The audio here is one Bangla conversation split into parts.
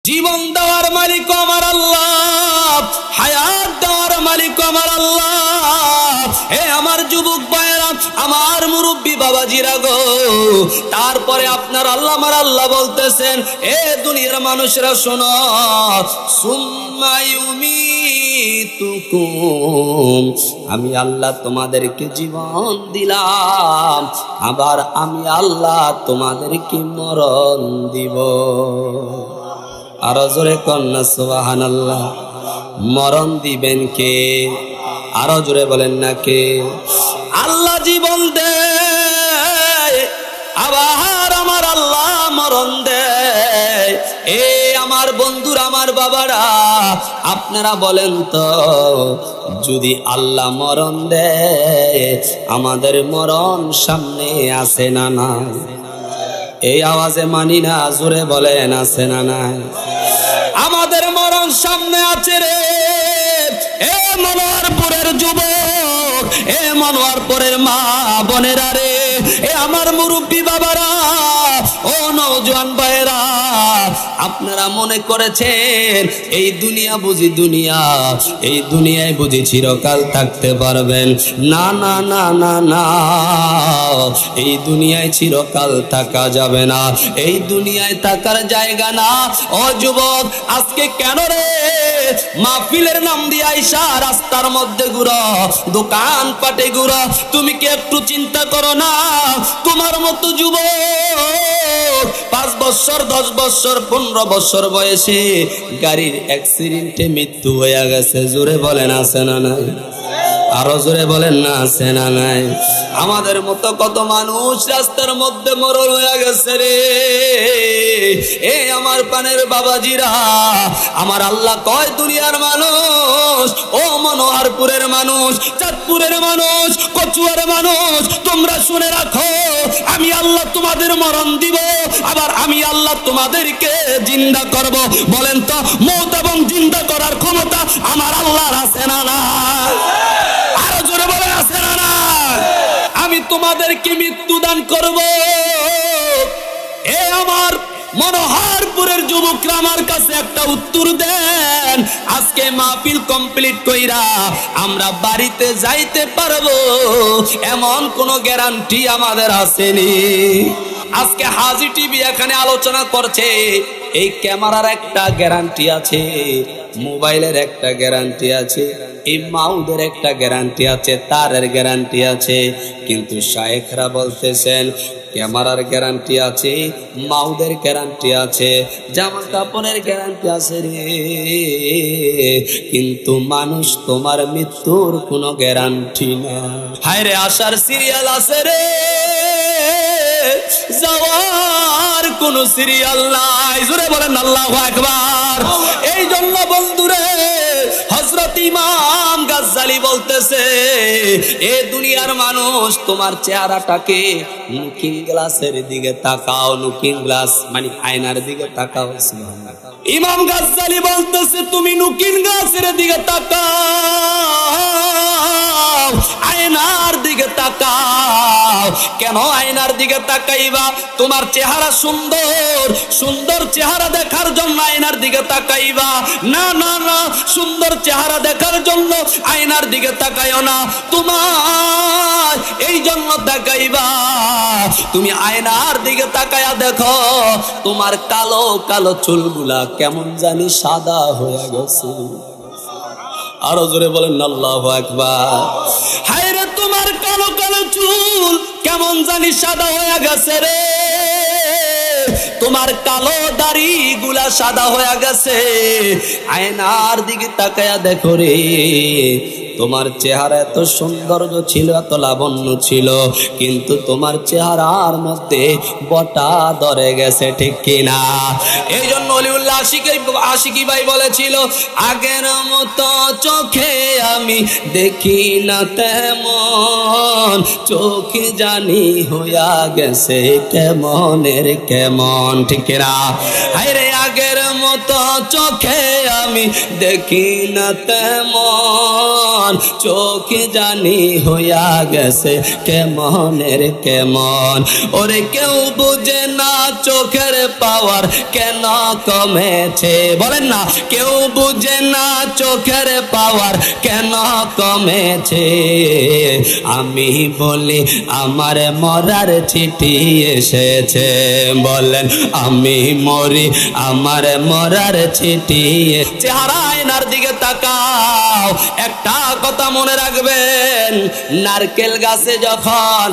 জীবন দেওয়ার মালিক আমার আল্লাহ, হায়াত দেওয়ার মালিক আমার আল্লাহ। হে আমার যুবক ভাইরা, আমার মুরব্বী বাবাজিরা গো, তারপরে আপনার আল্লাহ আমার আল্লাহ বলতেছেন, এ দুনিয়ার মানুষরা শোনো, সুম্মা ইউমিতুকুম, আমি আল্লাহ তোমাদেরকে জীবন দিলাম, আবার আমি আল্লাহ তোমাদেরকে মরণ দিব। আরো জোরে কন্যা সুবহানাল্লাহ। মরণ দিবেন কে? আরো জোরে বলেন না কে? আল্লাহ জীবন দেয়, আবার আমার আল্লাহ মরণ দেয়। এ আমার বন্ধুরা, আমার বাবারা, আপনারা বলেন তো, যদি আল্লাহ মরণ দেয়, আমাদের মরণ সামনে আছে না না? এই আওয়াজে মানি না, জোরে বলেন আছে না নাই? আমাদের মরণ সামনে আছে রে। এ মনোয়ারপুরের যুবক, এ মনোয়ারপুরের মা বোনেরা রে, এ আমার মুরব্বী বাবারা, ও নওজোয়ান ভাইরা, আপনারা মনে করেছেন এই দুনিয়া বুঝি দুনিয়া, এই দুনিয়ায় বুঝি চিরকাল থাকতে পারবেন? না না না না না, এই দুনিয়ায় চিরকাল থাকা যাবে না, এই দুনিয়ায় থাকার জায়গা না। ও যুবক, আজকে কেন রে মাহফিলের নাম দিয়ে আইসা রাস্তার মধ্যে ঘুরো, দোকান পাটে ঘুরো? তুমি কি একটু চিন্তা করো না, তোমার মতো যুবক 5 বছর 10 বছর 15 বছর বয়সে গাড়ির অ্যাক্সিডেন্টে মৃত্যু হয়ে গেছে? জোরে বলেন আছে না নাই? আরো জোরে বলেন না আছে না নাই? আমাদের মতো কত মানুষ রাস্তার মধ্যে মরণ হয়ে গেছে রে। এ আমার পানের বাবাজিরা, আমার আল্লাহ কয়, দুনিয়ার মানুষ, ও মনোহরপুরের মানুষ, চাঁদপুরের মানুষ, কচুয়ার মানুষ, তোমরা শুনে রাখো, আমি আল্লাহ তোমাদের মরণ দিব, আবার আমি আল্লাহ তোমাদেরকে জিন্দা করব। বলেন তো, মওত এবং জিন্দা করার ক্ষমতা আমার আল্লাহর আছে না না? আরো জোরে বলে আছে না না? আমি তোমাদেরকে মৃত্যু দান করব। এ আমার মনোহরপুরের যুবকরা, আমার কাছে একটা উত্তর দেন, আজকে মাহফিল কমপ্লিট কইরা আমরা বাড়িতে যাইতে পারবো এমন কোন গ্যারান্টি আমাদের আসেনি? আজকে হাজি টিভি এখানে আলোচনা করছে, এই ক্যামেরার একটা গ্যারান্টি আছে, মোবাইলের একটা গ্যারান্টি আছে, এই মাউদের একটা গ্যারান্টি আছে, তারের গ্যারান্টি আছে, কিন্তু শায়েখরা বলতেছেন ক্যামেরার গ্যারান্টি আছে, মাউদের গ্যারান্টি আছে, জামা কাপড়ের গ্যারান্টি আছে রে, কিন্তু মানুষ তোমার মৃত্যুর কোনো গ্যারান্টি না। হায় রে, আসার সিরিয়াল আছে রে, যাওয়ার কোন সিরিয়াল নাই। জোরে বলেন আল্লাহু আকবার। এই জন্য বন্ধুরে, হযরত ইমাম গাজ্জালী বলতেছে, এ দুনিয়ার মানুষ, তোমার চেহারাটাকে লুকিং গ্লাসের দিকে তাকাও, লুকিং গ্লাস মানে আয়নার দিকে তাকাও। ইমাম গাজ্জালী বলতেছে, তুমি লুকিং গ্লাসের দিকে তাকাও, আয়নার দিকে তাকাও। কেন আয়নার দিকে তাকাইবা? তোমার চেহারা সুন্দর, সুন্দর চেহারা দেখার জন্য আয়নার দিকে তাকাইবা? না না না, সুন্দর চেহারা দেখার জন্য আয়নার দিকে তাকাইও না, তোমার এই জন্য তাকাইবা, তুমি আয়নার দিকে তাকায়া দেখো, তোমার কালো কালো চুলগুলা কেমন জানি সাদা হয়ে গেছে। আরো জোরে বলেন আল্লাহু আকবার। হায় রে, তোমার কালো কালো চুল কেমন জানি সাদা হয়ে গেছে রে, তোমার কালো দাড়ি গুলা সাদা হয়ে গেছে। আয়নার দিকে তাকায়া দেখো রে, তোমার চেহারা এত সৌন্দর্য ছিল, এত লাবণ্য ছিল, কিন্তু তোমার চেহারার মধ্যে বটা ধরে গেছে, ঠিক কিনা? এই জন্য অলিউল্লাহ আশিকি ভাই বলেছিল, আগের মতো চোখে আমি দেখি না তেমন, চোখে জানি হইয়া গেছে কেমনের কেমন, ঠিক কিনা? হায়রে, আগের মতো চোখে আমি দেখি না তেমন, কেমন, চোখে জানি হইয়া গেছে কেমনের কেমন। ওরে কেউ বুঝে না চোখের পাওয়ার কেন কমেছে, বলেন না, কেউ বুঝে না চোখের পাওয়ার কেন কমেছে। আমি বলি আমার মরার চিঠি এসেছে, বলেন আমি মরি আমার মরার চিঠি। চেহারা আয়নার দিকে তাকাও, একটা কথা মনে রাখবেন, নারকেল গাছে যখন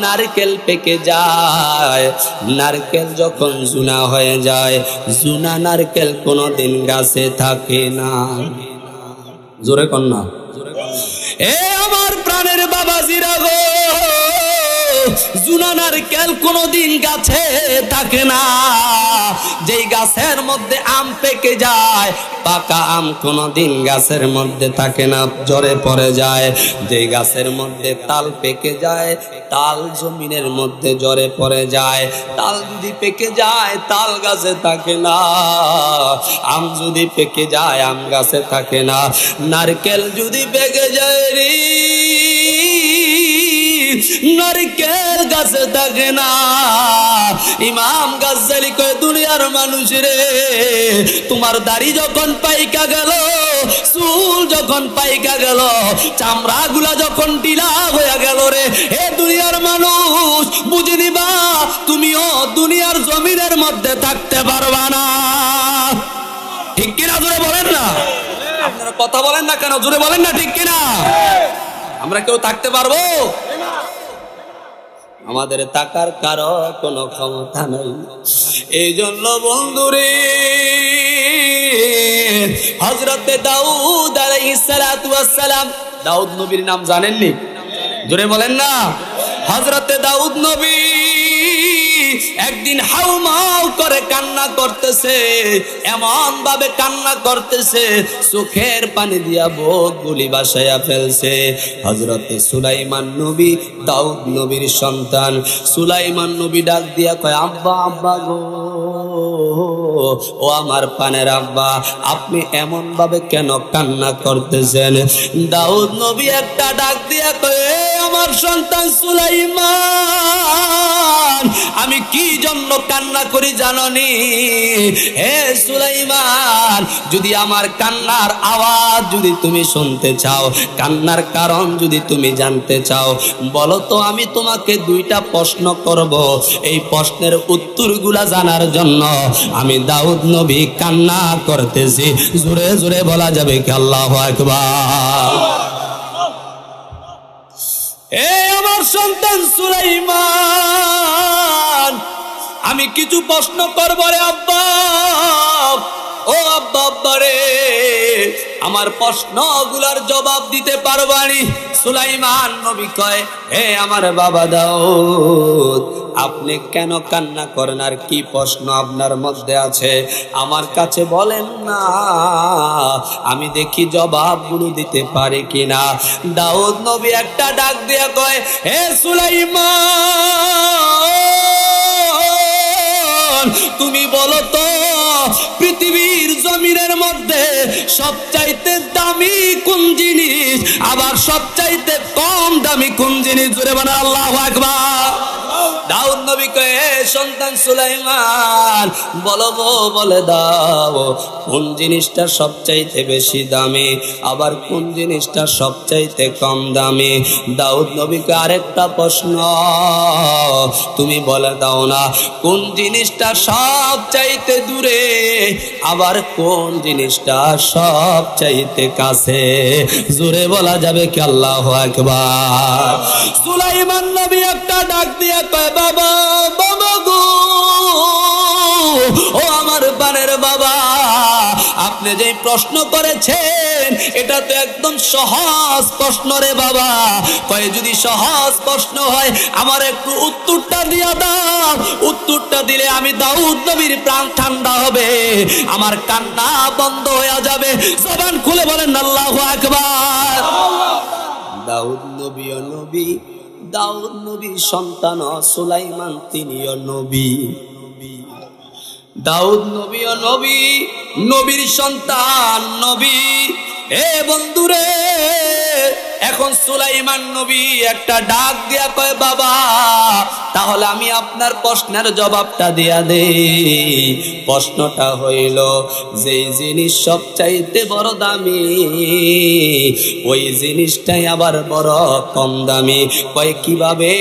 নারকেল পেকে যায়, নারকেল যখন জুনা হয়ে যায়, জুনা নারকেল কোনোদিন গাছে থাকে না। জোরে কন্যা, এ আমার প্রাণের বাবাজিরা গো, জুনা নারকেল কোনোদিন গাছে থাকে না। যেই গাছের মধ্যে আম পেকে যায়, পাকা আম কোনোদিন গাছের মধ্যে থাকে না, ঝরে পড়ে যায়। যেই গাছের মধ্যে তাল পেকে যায়, তাল জমিনের মধ্যে ঝরে পড়ে যায়। তাল যদি পেকে যায় তাল গাছে থাকে না, আম যদি পেকে যায় আম গাছে থাকে না। নারকেল যদি পেকে যায় রে, নারকেল গাছে থাকে না। ইমাম গাজ্জালি কয় দুনিয়ার মানুষ রে, তোমার দাড়ি যখন পাইকা গেল, চুল যখন পাইকা গেল, চামড়া গুলা যখন ঢিলা হয়ে গেল রে, হে দুনিয়ার মানুষ বুঝে নিবা তুমিও দুনিয়ার জমিনের মধ্যে থাকতে পারবা না। ঠিক কিনা জোরে বলেন না? আপনারা কথা বলেন না কেন? জোরে বলেন না, ঠিক কিনা? আমরা কেউ থাকতে পারবো? আমাদের টাকার কারো কোনো ক্ষমতা নাই। এই জন্য বন্ধুরে, হযরতে দাউদ আলাইহিস সালাতু ওয়াস সালাম, দাউদ নবীর নাম জানেননি? জোরে বলেন না। হযরতে দাউদ নবী একদিন হাউমাউ করে কান্না করতেছে, এমন ভাবে কান্না করতেছে চোখের পানি দিয়া বুক গুলি বাসায়া ফেলছে। হযরতে সুলাইমান নবী, দাউদ নবীর সন্তান, সুলাইমান নবী ডাক দিয়া কয়, আব্বা আব্বা গো, ও আমার পানের আব্বা, আপনি এমন ভাবে কেন কান্না করতেছেন? দাউদ নবী একটা ডাক দিয়া কয়, আমার সন্তান সুলাইমান, আমি কি জন্য কান্না করি জাননি? হে সুলাইমান, যদি আমার কান্নার আওয়াজ যদি তুমি শুনতে চাও, কান্নার কারণ যদি তুমি জানতে চাও, বলো তো আমি তোমাকে দুইটা প্রশ্ন করব। এই প্রশ্নের উত্তরগুলা জানার জন্য আমি দাউদ নবী কান্না করতেছি। জোরে জোরে বলা যাবে কি আল্লাহু আকবার? এ আমার সন্তান সুলাইমান, আমি কিছু প্রশ্ন করব রে আব্বা। ও আব্বা, আব্বা রে, আমার প্রশ্নগুলার জবাব দিতে পারবানি? সুলাইমান নবী কয়, হে আমার বাবা দাউদ, আপনি কেন কান্না করেন? আর কি প্রশ্ন আপনার মধ্যে আছে আমার কাছে বলেন না, আমি দেখি জবাবগুলো দিতে পারি কিনা। দাউদ নবী একটা ডাক দিয়ে কয়, হে সুলাইমান, তুমি বলো তো পৃথিবীর জমিনের মধ্যে সবচাইতে দামি কোন জিনিস, আবার সবচাইতে কম দামি কোন জিনিস? জোরে বলেন আল্লাহু আকবার। দাউদ নবী কয়, হে সন্তান সুলাইমান, বলো গো, বলে দাও কোন জিনিসটা সবচাইতে বেশি দামি, আবার কোন জিনিসটা সবচাইতে কম দামি? দাউদ নবীকে আরেকটা প্রশ্ন, তুমি বলে দাও না কোন জিনিসটা সবচাইতে দূরে, আবার কোন জিনিসটা সবচাইতে কাছে? জোরে বলা যাবে কি আল্লাহু আকবার? সুলাইমান নবী একটা ডাক দিয়ে কয়, বাবা বাবা গো, ও আমার পানের বাবা, আপনি যে প্রশ্ন করেছেন এটা তো একদম সহজ প্রশ্ন রে বাবা। কয়, যদি সহজ প্রশ্ন হয় আমার একটু উত্তরটা দিয়া দাও, উত্তরটা দিলে আমি দাউদ নবীর প্রাণ ঠান্ডা হবে, আমার কান্না বন্ধ হয়ে যাবে। জবান খুলে বলেন আল্লাহু আকবার। দাউদ নবীও নবী, দাউদ নবীর সন্তান সুলাইমান তিনিও নবী। দাউদ নবীও নবী, নবীর সন্তান নবী। এ বন্ধুরে, এখন সুলাইমান নবী একটা ডাক দিয়া কয়, বাবা তাহলে আমি আপনার প্রশ্নের জবাবটা দিয়া দেই। প্রশ্নটা হইল, যেই জিনিস সবচাইতে বড় দামি ওই জিনিসটাই আবার বড় কম দামি। কয় কিভাবে?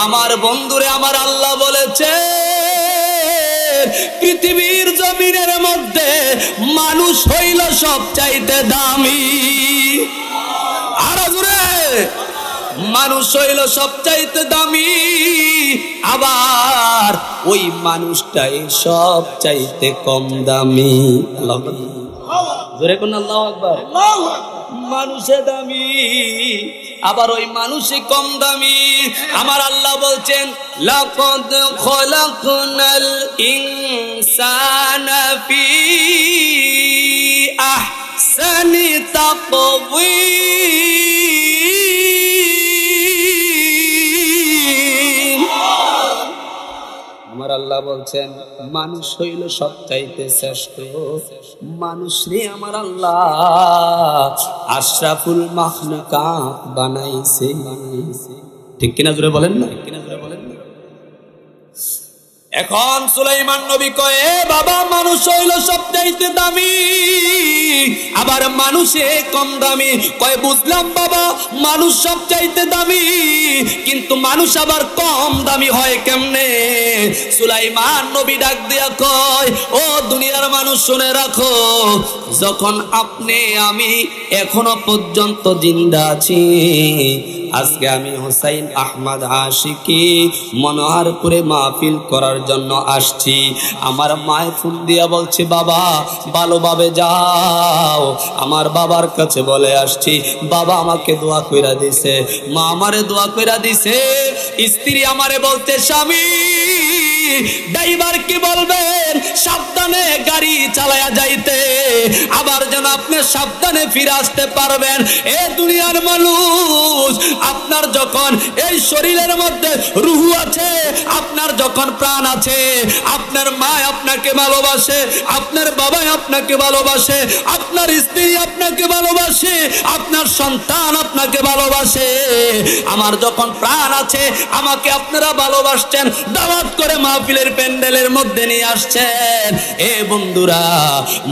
আমার বন্ধুরে, আমার আল্লাহ বলেছে পৃথিবীর জমিনের মধ্যে মানুষ হইল সবচাইতে দামি। আরো জোরে, মানুষ হইল সবচাইতে দামি, আবার ওই মানুষটাই সবচাইতে কম দামি। আল্লাহু আকবার, জোরে কোন আল্লাহু আকবার। মানুষে দামি, আবার ওই মানুষই কম দামি। আমার আল্লাহ বলছেন, লাকাদ খলাকনাল ইনসানা ফি আহসানি তাকওয়ীম। আমার আল্লাহ বলছেন মানুষ হইল সবচাইতে শ্রেষ্ঠ মানুষ রে। আমার আল্লাহ আশরাফুল মাখলুকাত বানাইছে। ঠিক কিনা জোরে বলেন না? এখন সুলাইমান নবী কয়, বাবা মানুষ হইল সবচাইতে দামি, আবার মানুষে কম দামি। কয় বুঝলাম বাবা, মানুষ সবচাইতে দামি, কিন্তু মানুষ আবার কম দামি হয় কেমনে? সুলাইমান নবী ডাক দিয়া কয়, ও দুনিয়ার মানুষ শুনে রাখো, যখন আপনি আমি এখনো পর্যন্ত জিন্দা আছি, আজকে আমি হুসাইন আহমদ আশিকি মনোহরপুরে মাহফিল করার জন্য আসছি। আমার মায়ে ফোন দিয়া বলছে, বাবা ভালোভাবে যাও। আমার বাবার কাছে বলে আসছি, বাবা আমাকে দোয়া কইরা দিছে, মা আমারে দোয়া কইরা দিছে। স্ত্রী আমারে বলতে, স্বামী ড্রাইভার কি বলবেন সাবধানে গাড়ি চালায়া যাইতে, আবার যেন আপনি সাবধানে ফিরে আসতে পারবেন। এ দুনিয়ার মানুষ, আপনার যখন এই শরীরের মধ্যে রূহ আছে, আপনার যখন প্রাণ আছে, আপনার মা আপনাকে ভালোবাসে, আপনার বাবা আপনাকে ভালোবাসে, আপনার স্ত্রী আপনাকে ভালোবাসে, আপনার সন্তান আপনাকে ভালোবাসে। আমার যখন প্রাণ আছে, আমাকে আপনারা ভালোবাসছেন, দাওয়াত করে মাহফিলের প্যান্ডেলের মধ্যে নিয়ে আসছেন। এ বন্ধুরা,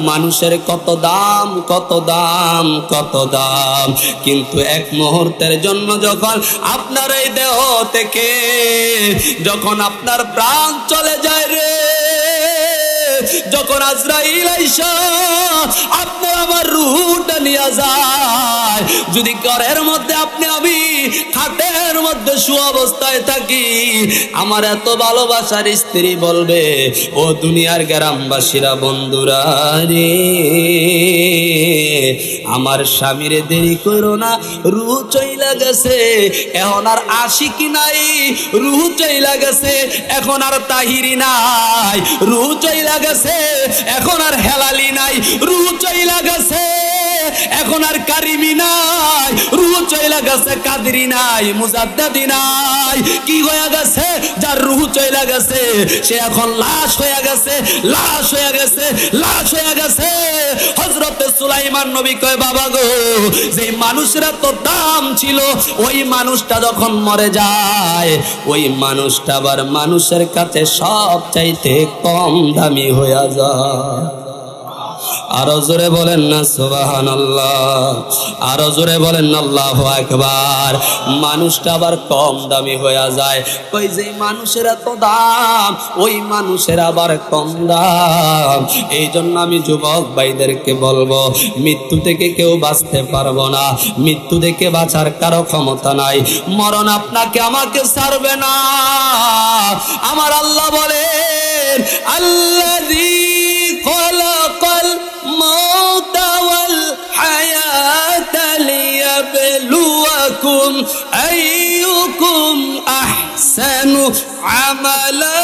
মানুষের কত দাম, কত দাম, কত দাম, কিন্তু এক মুহূর্তের জন্য যখন আপনার এই দেহ থেকে যখন আপনার প্রাণ চলে যায় রে, যখন আজরাইল আইসা আপনার আমার রূহটা নিয়ে যায়, যদি ঘরের মধ্যে আপনি আমি খাটের মধ্যে সুঅবস্থায় থাকি, আমার এত ভালোবাসার স্ত্রী বলবে, ও দুনিয়ার গ্রামবাসীরা বন্ধুরা রে, আমার স্বামীরে দেরি করো না, রূহ চইলা গেছে, এখন আর আশিকি নাই, রূহ চইলা গেছে, এখন আর তাহিরি নাই, রূহ চইলা গেছে, এখন আর হেলালি নাই, রূহ চইলা গেছে, এখন আর কারিমি নাই, রূহ চইলা গেছে, কাদরি নাই, মুজাদ্দাদি নাই। কি হয়ে গেছে? যার রূহ চইলা গেছে সে এখন লাশ হয়ে গেছে, লাশ হয়ে গেছে, লাশ হয়ে গেছে। হযরতে সুলাইমান নবী কয়, বাবা গো, যে মানুষের তো দাম ছিল, ওই মানুষটা যখন মরে যায়, ওই মানুষটা আবার মানুষের কাছে সব চাইতে কম দামি হয়ে যায়। আরো জোরে বলেন না সুবহানাল্লাহ, আরো জোরে বলেন না আল্লাহু আকবার। মানুষটা আবার কম দামি হয়ে যায়। কই যে মানুষের এত দাম, ওই মানুষের আবার কম দাম। এই জন্য আমি যুবক ভাইদেরকে বলবো, মৃত্যু থেকে কেউ বাঁচতে পারবো না, মৃত্যু থেকে বাঁচার কারো ক্ষমতা নাই, মরণ আপনাকে আমাকে ছাড়বে না। আমার আল্লাহ বলেন, আল্লাযী খালাকাল মাউতা ওয়াল হায়াতা লিয়াবলুয়াকুম আইয়ুকুম আহসানু আমালা।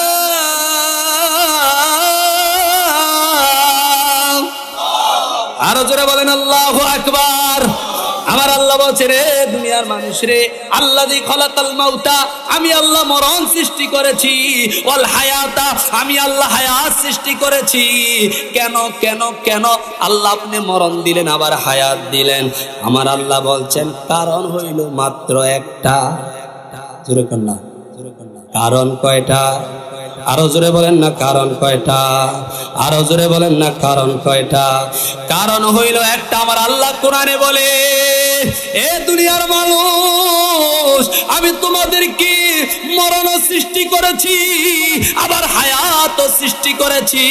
আরো জোরে বলেন আল্লাহু আকবার, আমার আল্লাহ বলছে, রে দুনিয়ার মানুষ রে, আল্লাযী খালাকাল মাউতা, আমি আল্লাহ মরণ সৃষ্টি করেছি, ওয়াল হায়াতা, আমি আল্লাহ হায়াত সৃষ্টি করেছি। কেন কেন কেন আল্লাহ আপনি মরণ দিলেন আবার হায়াত দিলেন? আমার আল্লাহ বলছেন কারণ হইল মাত্র একটা। জোরে কন্যা, কারণ কয়টা? আরো জোরে বলেন না, কারণ কয়টা? আরো জোরে বলেন না, কারণ কয়টা? কারণ হইল একটা। আমার আল্লাহ কোরআনে বলে, এ দুনিয়ার মানুষ, আমি তোমাদেরকে মরণ সৃষ্টি করেছি, আবার হায়াত সৃষ্টি করেছি।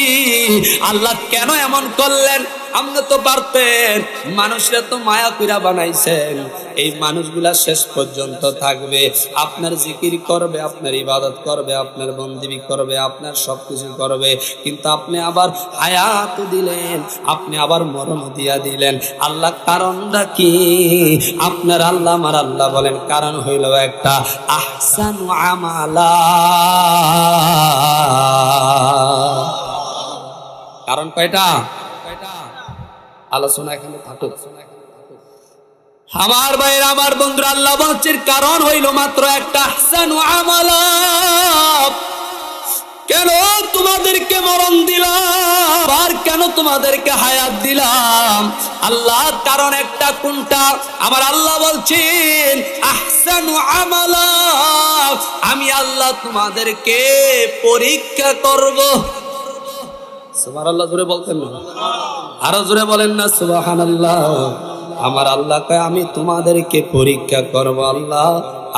আল্লাহ কেন এমন করলেন? আপনি তো পারতেন, মানুষরা তো মায়া কইরা বানাইছেন, এই মানুষগুলা শেষ পর্যন্ত থাকবে, আপনার জিকির করবে, আপনার ইবাদত করবে, আপনার বন্দেগী করবে, আপনার সবকিছু করবে, কিন্তু আপনি আবার হায়াত দিলেন, আপনি আবার মরণ দিয়া দিলেন। আল্লাহ কারণটা কি? আপনার আল্লাহ আমার আল্লাহ বলেন কারণ হইল একটা, আহসানু আমালা। কারণ কয়টা? আলোচনা এখানে থাকুক। আমার ভাইয়ের, আমার বন্ধুরা, আল্লাহ বলছেন কারণ হইল মাত্র একটা, আহসানু আমালা। কেন তোমাদেরকে মরণ দিলাম, আর কেন তোমাদেরকে হায়াত দিলাম? আল্লাহ কারণ একটা, কোনটা? আমার আল্লাহ বলছেন আহসানু আমালা, আমি আল্লাহ তোমাদেরকে পরীক্ষা করব। সুবহানাল্লাহ, জোরে বলতেন না? আরো জোরে বলেন না সুবহানাল্লাহ। আমার আল্লাহ কয় আমি তোমাদেরকে পরীক্ষা করব। আল্লাহ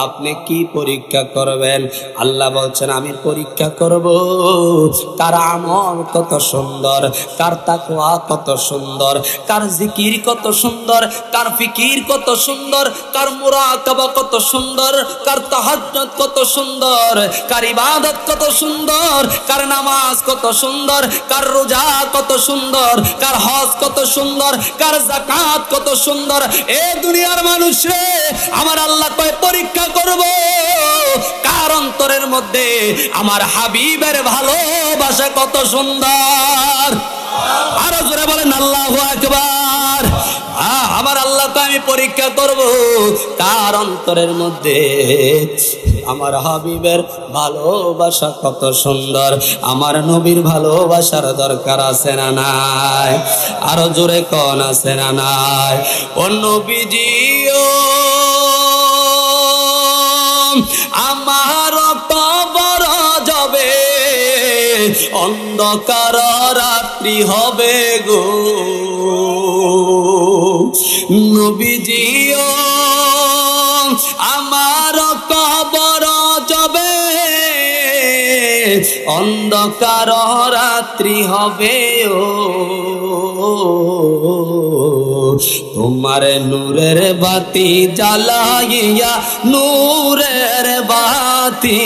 আপনি কি পরীক্ষা করবেন? আল্লাহ বলছেন আমি পরীক্ষা করব কার আমল কত সুন্দর, কার তাকওয়া কত সুন্দর, কার জিকির কত সুন্দর, কার ফিকির কত সুন্দর, কার মুরাকাবা কত সুন্দর, কার তাহাজ্জুদ কত সুন্দর, কার ইবাদত কত সুন্দর, কার নামাজ কত সুন্দর, কার রোজা কত সুন্দর, কার হজ কত সুন্দর, কার যাকাত কত সুন্দর। এ দুনিয়ার মানুষ রে, আমার আল্লাহ কয় পরীক্ষা করব কার অন্তরের মধ্যে আমার হাবিবের ভালোবাসা কত সুন্দর। আরো জোরে বলেন আল্লাহু আকবার। আমার আল্লাহকে আমি পরীক্ষা করব কার অন্তরের মধ্যে আমার হাবিবের ভালোবাসা কত সুন্দর। আমার নবীর ভালোবাসার দরকার আছে না নাই? আরো জোরে কোন আছে না নাই? ও নবীজিও আমার কবর যাবে, অন্ধকার রাত্রি হবে গো নবীজিও আমার কবর যাবে, অন্ধকার রাত্রি হবে ও তোমার নূরের বাতি জ্বালাইয়া, নূরের বাতি,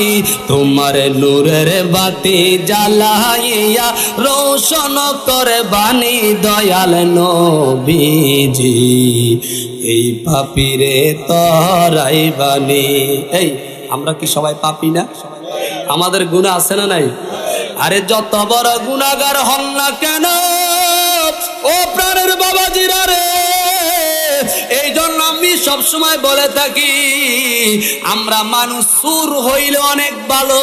তোমার নূরের বাতি জ্বালাইয়া রোশন করে বাণী দয়াল নবীজি, এই পাপীরে তরাই বাণী। এই আমরা কি সবাই পাপী না? আমাদের গুনাহ আছে না নাই? আরে যত বড় গুনাহগার হন না কেন ও প্রাণের বাবাজিরা রে, এই জন্য আমি সবসময় বলে থাকি আমরা মানুষ সুর হইলে অনেক ভালো।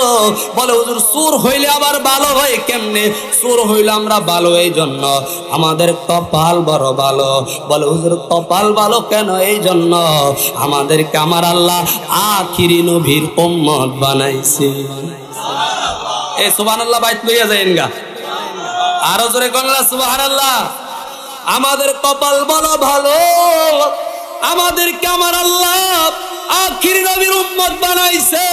বলে হুজুর সুর হইলে আবার ভালো হয় কেমনে? সুর হইলে আমরা ভালো এই জন্য আমাদের কপাল বড় ভালো। বলে হুজুর কপাল ভালো কেন? এই জন্য আমাদেরকে আমার আল্লাহ আখিরি নবীর উম্মত বানাইছে। এ সুবহানাল্লাহ বাইত লইয়া যায়েন গা, আরো জোরে কোন সুবহানাল্লাহ। আমাদের কপাল বড় ভালো, আমাদেরকে আমার আল্লাহ আখিরি নবীর উম্মত বানাইছে।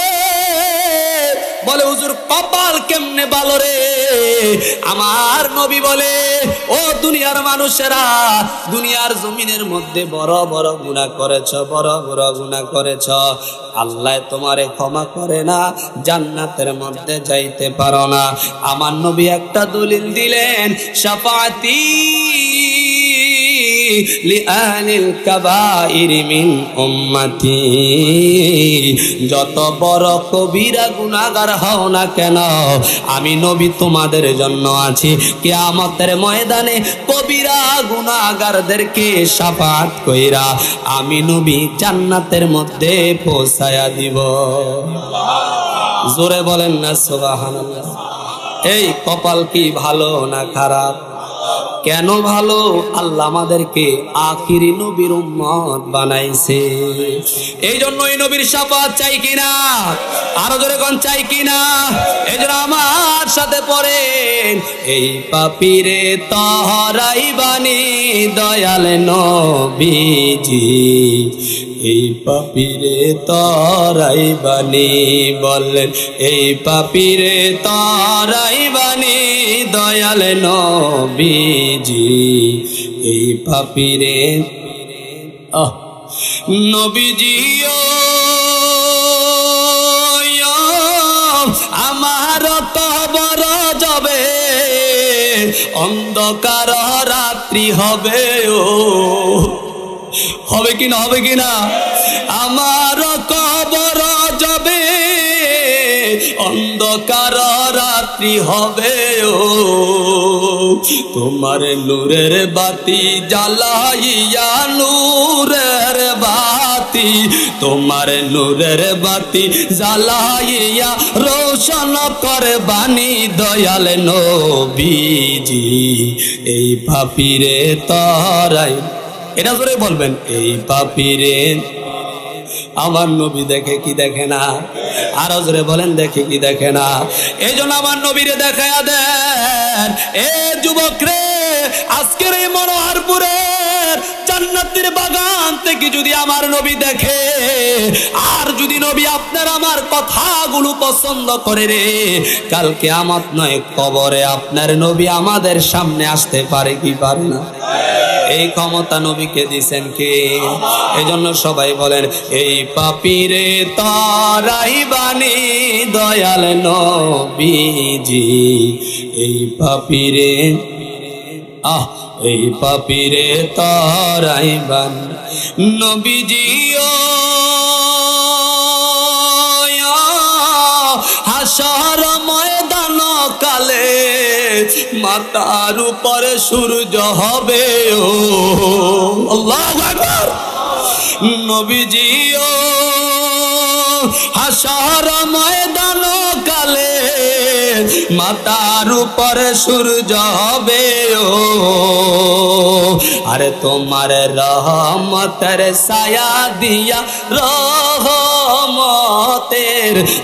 বলে হুজুর কপাল কেমনে ভালো রে? আমার নবী বলে ও দুনিয়ার মানুষেরা, দুনিয়ার জমিনের মধ্যে বড় বড় গুনাহ করেছ, বড় বড় গুনাহ করেছ, আল্লাহ তোমারে ক্ষমা করে না, জান্নাতের মধ্যে যাইতে পারো না। আমার নবী একটা দলিল দিলেন, শাফাআতি লিআহলিল কাবাইর মিন উম্মতি। যত বড় কবিরা গুনাহগার হও না কেন, আমি নবী তোমাদের জন্য আছি। কিয়ামতের ময়দানে কবিরা গুনাহগারদেরকে শাফাআত কইরা আমি নবী জান্নাতের মধ্যে পৌঁছায়া দিব। জোরে বলেন না সুবহানাল্লাহ। এই কপাল কি ভালো না খারাপ? কেন ভালো? আল্লাহ আমাদেরকে আখিরি নবীর উম্মত বানাইছে। এই জন্য এই নবীর শাফাআত চাই কিনা? আরো জোরে কোন চাই কিনা? এই জন্য আমার সাথে পড়েন, এই পাপীরে তহরাই বানি দয়াল নবীজি, এই পাপীরে তরাই বানি। বললেন এই পাপীরে তরাই বানি দয়াল নবীজি, এই পাপীরে নবীজিও আমার কবর যাবে, অন্ধকার রাত্রি হবে। ও হবে কিনা? হবে কিনা? আমার কবর যাবে, অন্ধকার রাত্রি হবে। ও তোমার নূরের বাতি জ্বালাইয়া, নূরের বাতি, তোমার নূরের বাতি জ্বালাইয়া রোশন করে বানি দয়াল নবীজি, এই পাপীরে তরাই। এটা জোরে বলবেন, এই পাপীরে আমার নবী দেখে কি দেখে না? আরো জোরে বলেন, দেখে কি দেখে না? এই জন্য আমার নবীরে দেখায়া দেন। এ যুবক রে, আজকের এই মনোহরপুরের জান্নাতের বাগান থেকে যদি আমার নবী দেখে, আর যদি নবী আপনার আমার কথাগুলো পছন্দ করে রে, কাল কিয়ামত নয় কবরে আপনার নবী আমাদের সামনে আসতে পারে কি পারে না? এই ক্ষমতা নবীকে দিছেন কে? এজন্য সবাই বলেন, এই পাপীরে তরাই বানি দয়াল নবীজি, এই পাপীরে এই পাপীরে তরাই বানি নবীজিও হাসর ময়দান কালে মাথার উপরে সূর্য হবে। ও আল্লাহু আকবার। নবীজিও হাসর ময়দান কালে মাথার উপরে সূর্য হবে। ও আরে তোমার রহমতের ছায়া দিয়া, রহমতের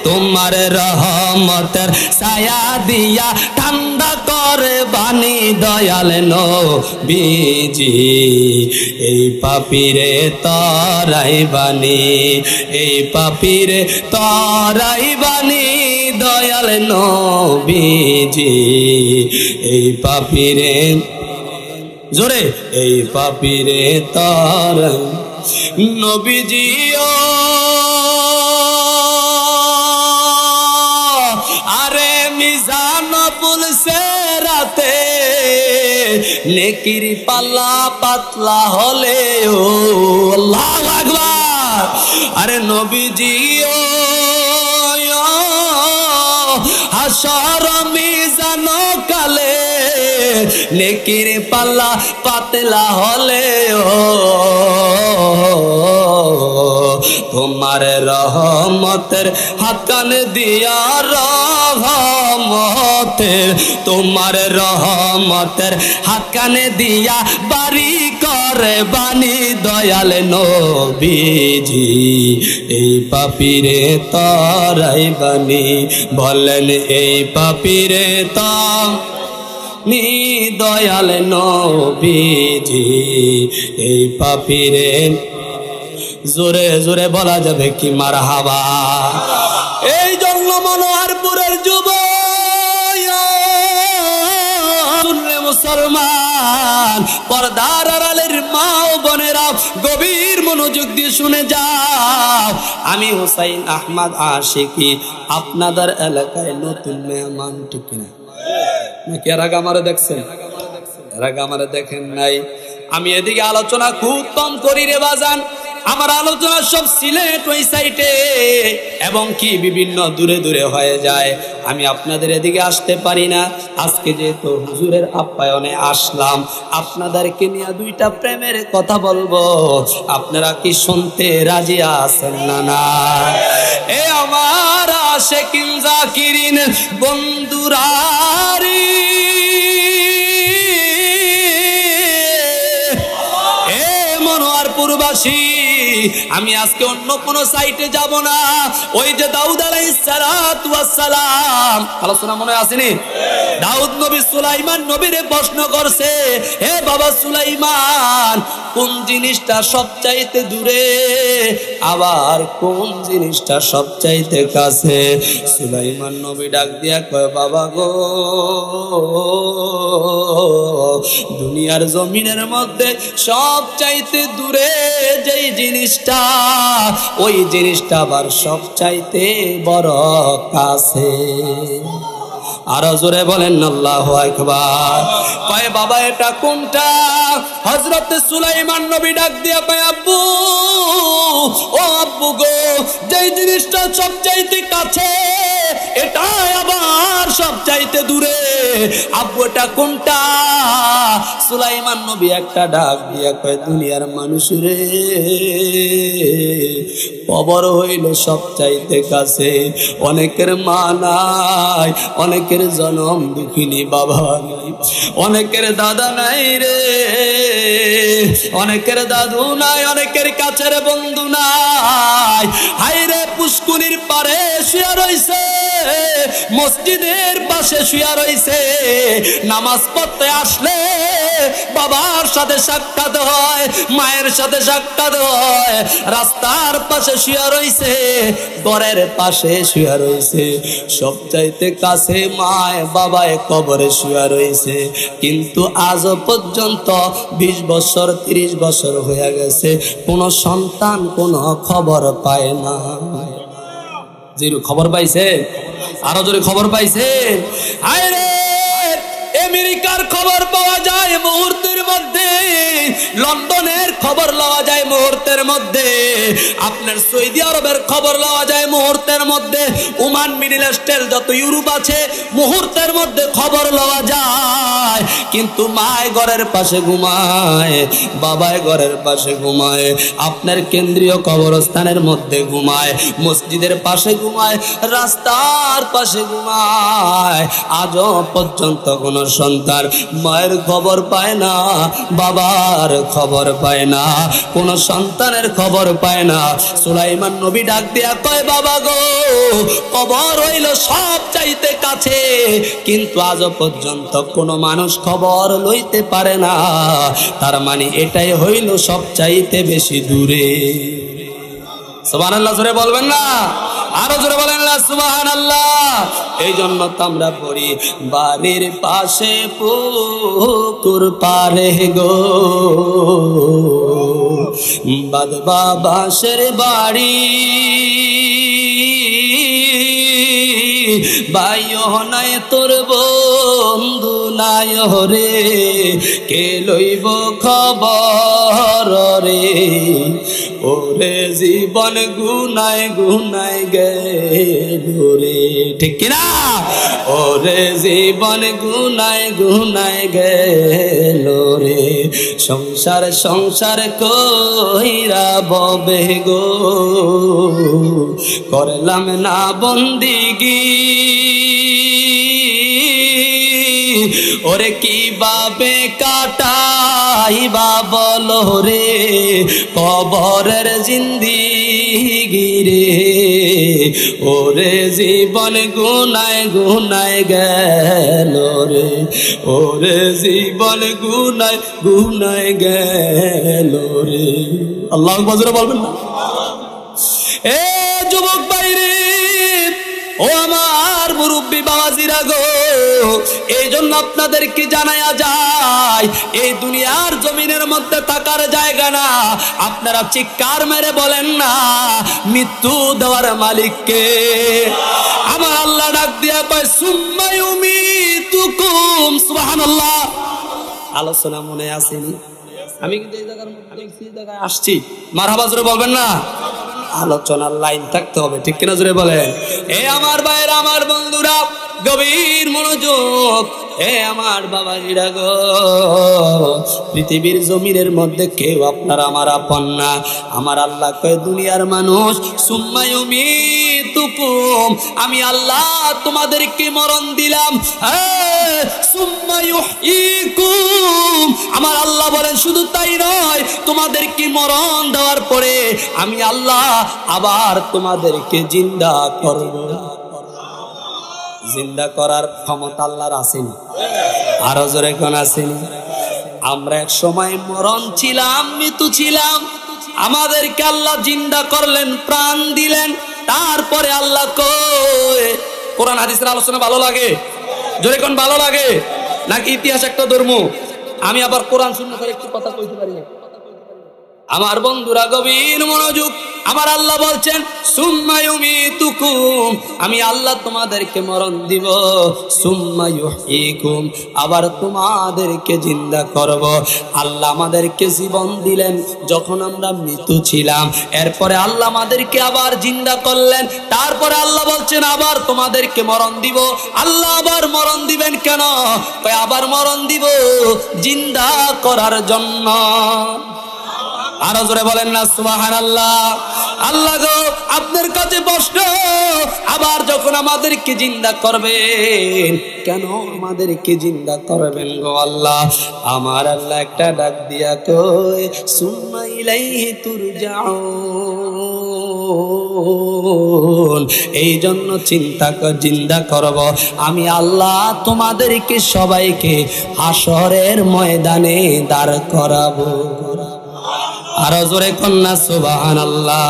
তোমার রহমতের ছায়া দিয়া ঠান্ডা করে বানি দয়াল নবীজি, এই পাপীরে তরাই বানি, এই পাপীরে তরাই বানি দয়াল নবীজি, এই পাপীরে জোরে, এই পাপীরে তরাই নবীজিও আরে মিজান বলছে রাতে নেকির পাল্লা পাতলা হলে। ও আল্লাহু আকবার। আরে নবীজিও হাসর মিজান কালে নেকির পাল্লা পাতলা হলে। ও তোমার রহমতের হাতন দিয়া, রহমতের তোমার রহমতের হাতন দিয়া বাড়ি করে বানি দয়াল নবীজি, এই পাপীরে তরাই বানি। বলেন এই পাপীরে নি দয়াল নবীজি, এই পাপীরে জোরে জোরে বলা যাবে কি মারহাবা। এই জন্য মনোহরপুরের যুবক মুসলমান, পর্দার আড়ালের মা ও বোনেরা গভীর মনোযোগ দিয়ে শুনে যাও। আমি হুসাইন আহমদ আশিকি আপনাদের এলাকায় নতুন মেহমান, ঠিক না? নাকি এর আগে আমারে দেখছেন? এর আগে আমারে দেখেন নাই? আমি এদিকে আলোচনা খুব কম করি রে বাজান, আমার আলোচনা সব সিলেট ওই সাইটে এবং কি বিভিন্ন দূরে দূরে হয়ে যায়, আমি আপনাদের এদিকে আসতে পারি না। আজকে যেহেতু হুজুরের আপ্যায়নে আসলাম, আপনাদেরকে নিয়ে দুইটা প্রেমের কথা বলবো, আপনারা কি শুনতে রাজি আছেন না? না এ আমার আশিকিন জাকিরিন বন্ধুরারি, পূর্বাসী, আমি আজকে অন্য কোন সাইটে যাব না। ওই যে দাউদ আলাইহিস সালাতু ওয়াস সালাম, আলোচনা মনে আসেনি? দাউদ নবী সুলাইমান নবীরে প্রশ্ন করছে, হে বাবা সুলাইমান, কোন জিনিসটা সবচাইতে দূরে, আবার কোন জিনিসটা সবচাইতে কাছে? সুলাইমান নবী ডাক দিয়া কয়, বাবা গো, দুনিয়ার জমিনের মধ্যে সবচাইতে দূরে যেই জিনিসটা, ওই জিনিসটা আবার সবচাইতে বড় কাছে। আরো জোরে বলেন আল্লাহু আকবার। কয় বাবা এটা কোনটা? হযরত সুলাইমান নবী ডাক দিয়া কয়, আব্বু, ও আব্বু গো, যেই জিনিসটা সবচাইতে কাছে এটা আবার সবচাইতে দূরে, আব্বু এটা কোনটা? সুলাইমান নবী একটা ডাক দিয়া কয়, দুনিয়ার মানুষরে, কবর হইল সবচাইতে কাছে। অনেকের মা নাই, অনেকের জনম দুঃখিনী বাবা নাই, অনেকের দাদা নাই রে, অনেকের দাদু নাই, অনেকের কাছের বন্ধু নাই। হায়রে পুষ্কুনির পারে শুয়ে রইছে, মসজিদের পাশে শুয়ে রইছে, নামাজ পড়তে আসলে বাবার সাথে সাক্ষাৎ হয়, মায়ের সাথে সাক্ষাৎ হয়, রাস্তার পাশে শুয়ে রইছে, ঘরের পাশে শুয়ে রইছে, সবচাইতে কাছে মায় বাবায় কবরে শুয়ে রইছে, কিন্তু আজও পর্যন্ত 20 বছর 30 বছর হয়ে গেছে, কোনো সন্তান কোনো খবর পায় না। জিরো খবর পাইছে? আরো জোরে খবর পাইছে? আরে আমেরিকার খবর পাওয়া যায় মুহূর্তের মধ্যে, লন্ডনের খবর লওয়া যায় মুহূর্তের মধ্যে, আপনার সৌদি আরবের খবর লওয়া যায় মুহূর্তের মধ্যে, ওমান মিডল ইস্টের যত ইউরোপ আছে মুহূর্তের মধ্যে খবর লওয়া যায়। কিন্তু মায় ঘরের পাশে ঘুমায়, বাবায় ঘরের পাশে ঘুমায়, আপনার কেন্দ্রীয় কবরস্থানের মধ্যে ঘুমায়, মসজিদের পাশে ঘুমায়, রাস্তার পাশে ঘুমায়। আজও পর্যন্ত কোন সন্তান মায়ের খবর পায় না, বাবার খবর পায় না, কোন সন্তানের খবর পায় না। সুলাইমান নবী ডাক দিয়া কয়, বাবা গো, কবর হইল সব চাইতে কাছে, কিন্তু আজও পর্যন্ত কোন মানুষ খবর লইতে পারে না, তার মানে এটাই হইল সব চাইতে বেশি দূরে। সুবহানাল্লাহ জোরে বলবেন না? আরো জোরে বলেন না সুবহানাল্লাহ। এই জন্য তো আমরা পড়ি, বাড়ির পাশে পুকুর পারে গো, বাদবা বাঁশের বাড়ি, বাইও নাই তোর বন্ধু নাই রে, কে লইব খবর রে, ওরে জীবন গুনায় গুনায় গেল রে। ঠিক কিনা? ওরে জীবন গুনায় গুনায় গেল রে, সংসার সংসার কইরা ববে গো, করলাম না বন্দিগি, ওরে কিভাবে কাটাইবা বলো রে, কবরের জিন্দিগি রে, ওরে জীবন গুনায় গুনায় গেল রে, ওরে জীবন গুনায় গুনায় গেল রে। আল্লাহু আকবার বলবেন না? এ যুবক বাইরে, ও আমার মুরব্বী বাবাজিরা গো, এই জন্য আপনাদেরকে জানায়া যায়, এই দুনিয়ার জমিনের মধ্যে থাকার জায়গা না। আপনারা চিৎকার মেরে বলেন না, মৃত্যু দেওয়ার মালিককে। আমার আল্লাহ ডাক দিয়া কয়, সুম্মা ইউমিতুকুম। সুবহানাল্লাহ। আলোচনা মনে আসেনি? আমি কিন্তু এই জায়গার মধ্যে এই জায়গায় আসছি, মারহাবা জোরে বলবেন না? আলোচনার লাইন থাকতে হবে, ঠিক কিনা জোরে বলেন? আমার ভাইয়েরা, আমার বন্ধুরা, গভীর মনোযোগ। আমার বাবাজিরা গো, পৃথিবীর জমিনের মধ্যে কেউ আপনার আমার আপন না। আমার আল্লাহ কয়, দুনিয়ার মানুষ সুম্মা ইউমীতুকুম, আমি আল্লাহ তোমাদেরকে মরণ দিলাম। সুম্মা ইউহয়ীকুম, আমার আল্লাহ বলেন শুধু তাই নয়, তোমাদেরকে মরণ দেওয়ার পরে আমি আল্লাহ আবার তোমাদেরকে জিন্দা করব। জিন্দা করার ক্ষমতা আল্লাহর আসেনি? আরো জোরে কোন আসেনি? আমরা এক সময় মরণ ছিলাম, মৃত্যু ছিলাম, আমাদেরকে আল্লাহ জিন্দা করলেন, প্রাণ দিলেন। তারপরে আল্লাহ কয়, কোরআন হাদিসের আলোচনা ভালো লাগে? জোরে কোন ভালো লাগে? নাকি ইতিহাস একটা ধর্ম? আমি আবার কোরআন শূন্য করে একটু কথা কইতে পারি না? আমার বন্ধুরা গভীর মনোযোগ। আমার আল্লাহ বলছেন সুম্মা ইউমীতুকুম, আমি আল্লাহ তোমাদেরকে মরণ দিব। সুম্মা ইউহয়ীকুম, আবার তোমাদেরকে জিন্দা করব। আল্লাহ আমাদেরকে জীবন দিলেন যখন আমরা মৃত ছিলাম, এরপরে আল্লাহ আমাদেরকে আবার জিন্দা করলেন। তারপরে আল্লাহ বলছেন আবার তোমাদেরকে মরণ দিব। আল্লাহ আবার মরণ দিবেন কেন? আবার মরণ দিব জিন্দা করার জন্য। আরো জোরে বলেন না সুবহানাল্লাহ। আল্লাহ গো, আপনার কাছে প্রশ্ন, আবার যখন আমাদেরকে জিন্দা করবেন, কেন আমাদেরকে জিন্দা করবেন গো আল্লাহ? আমার আল্লাহ একটা ডাক দিয়া কয়, সুম্মা ইলাইহি তুরজাউন, এই জন্য জিন্দা করব আমি আল্লাহ তোমাদেরকে সবাইকে হাসরের ময়দানে দাঁড় করাবো। আরো জোরে কন্যা সুবহানাল্লাহ।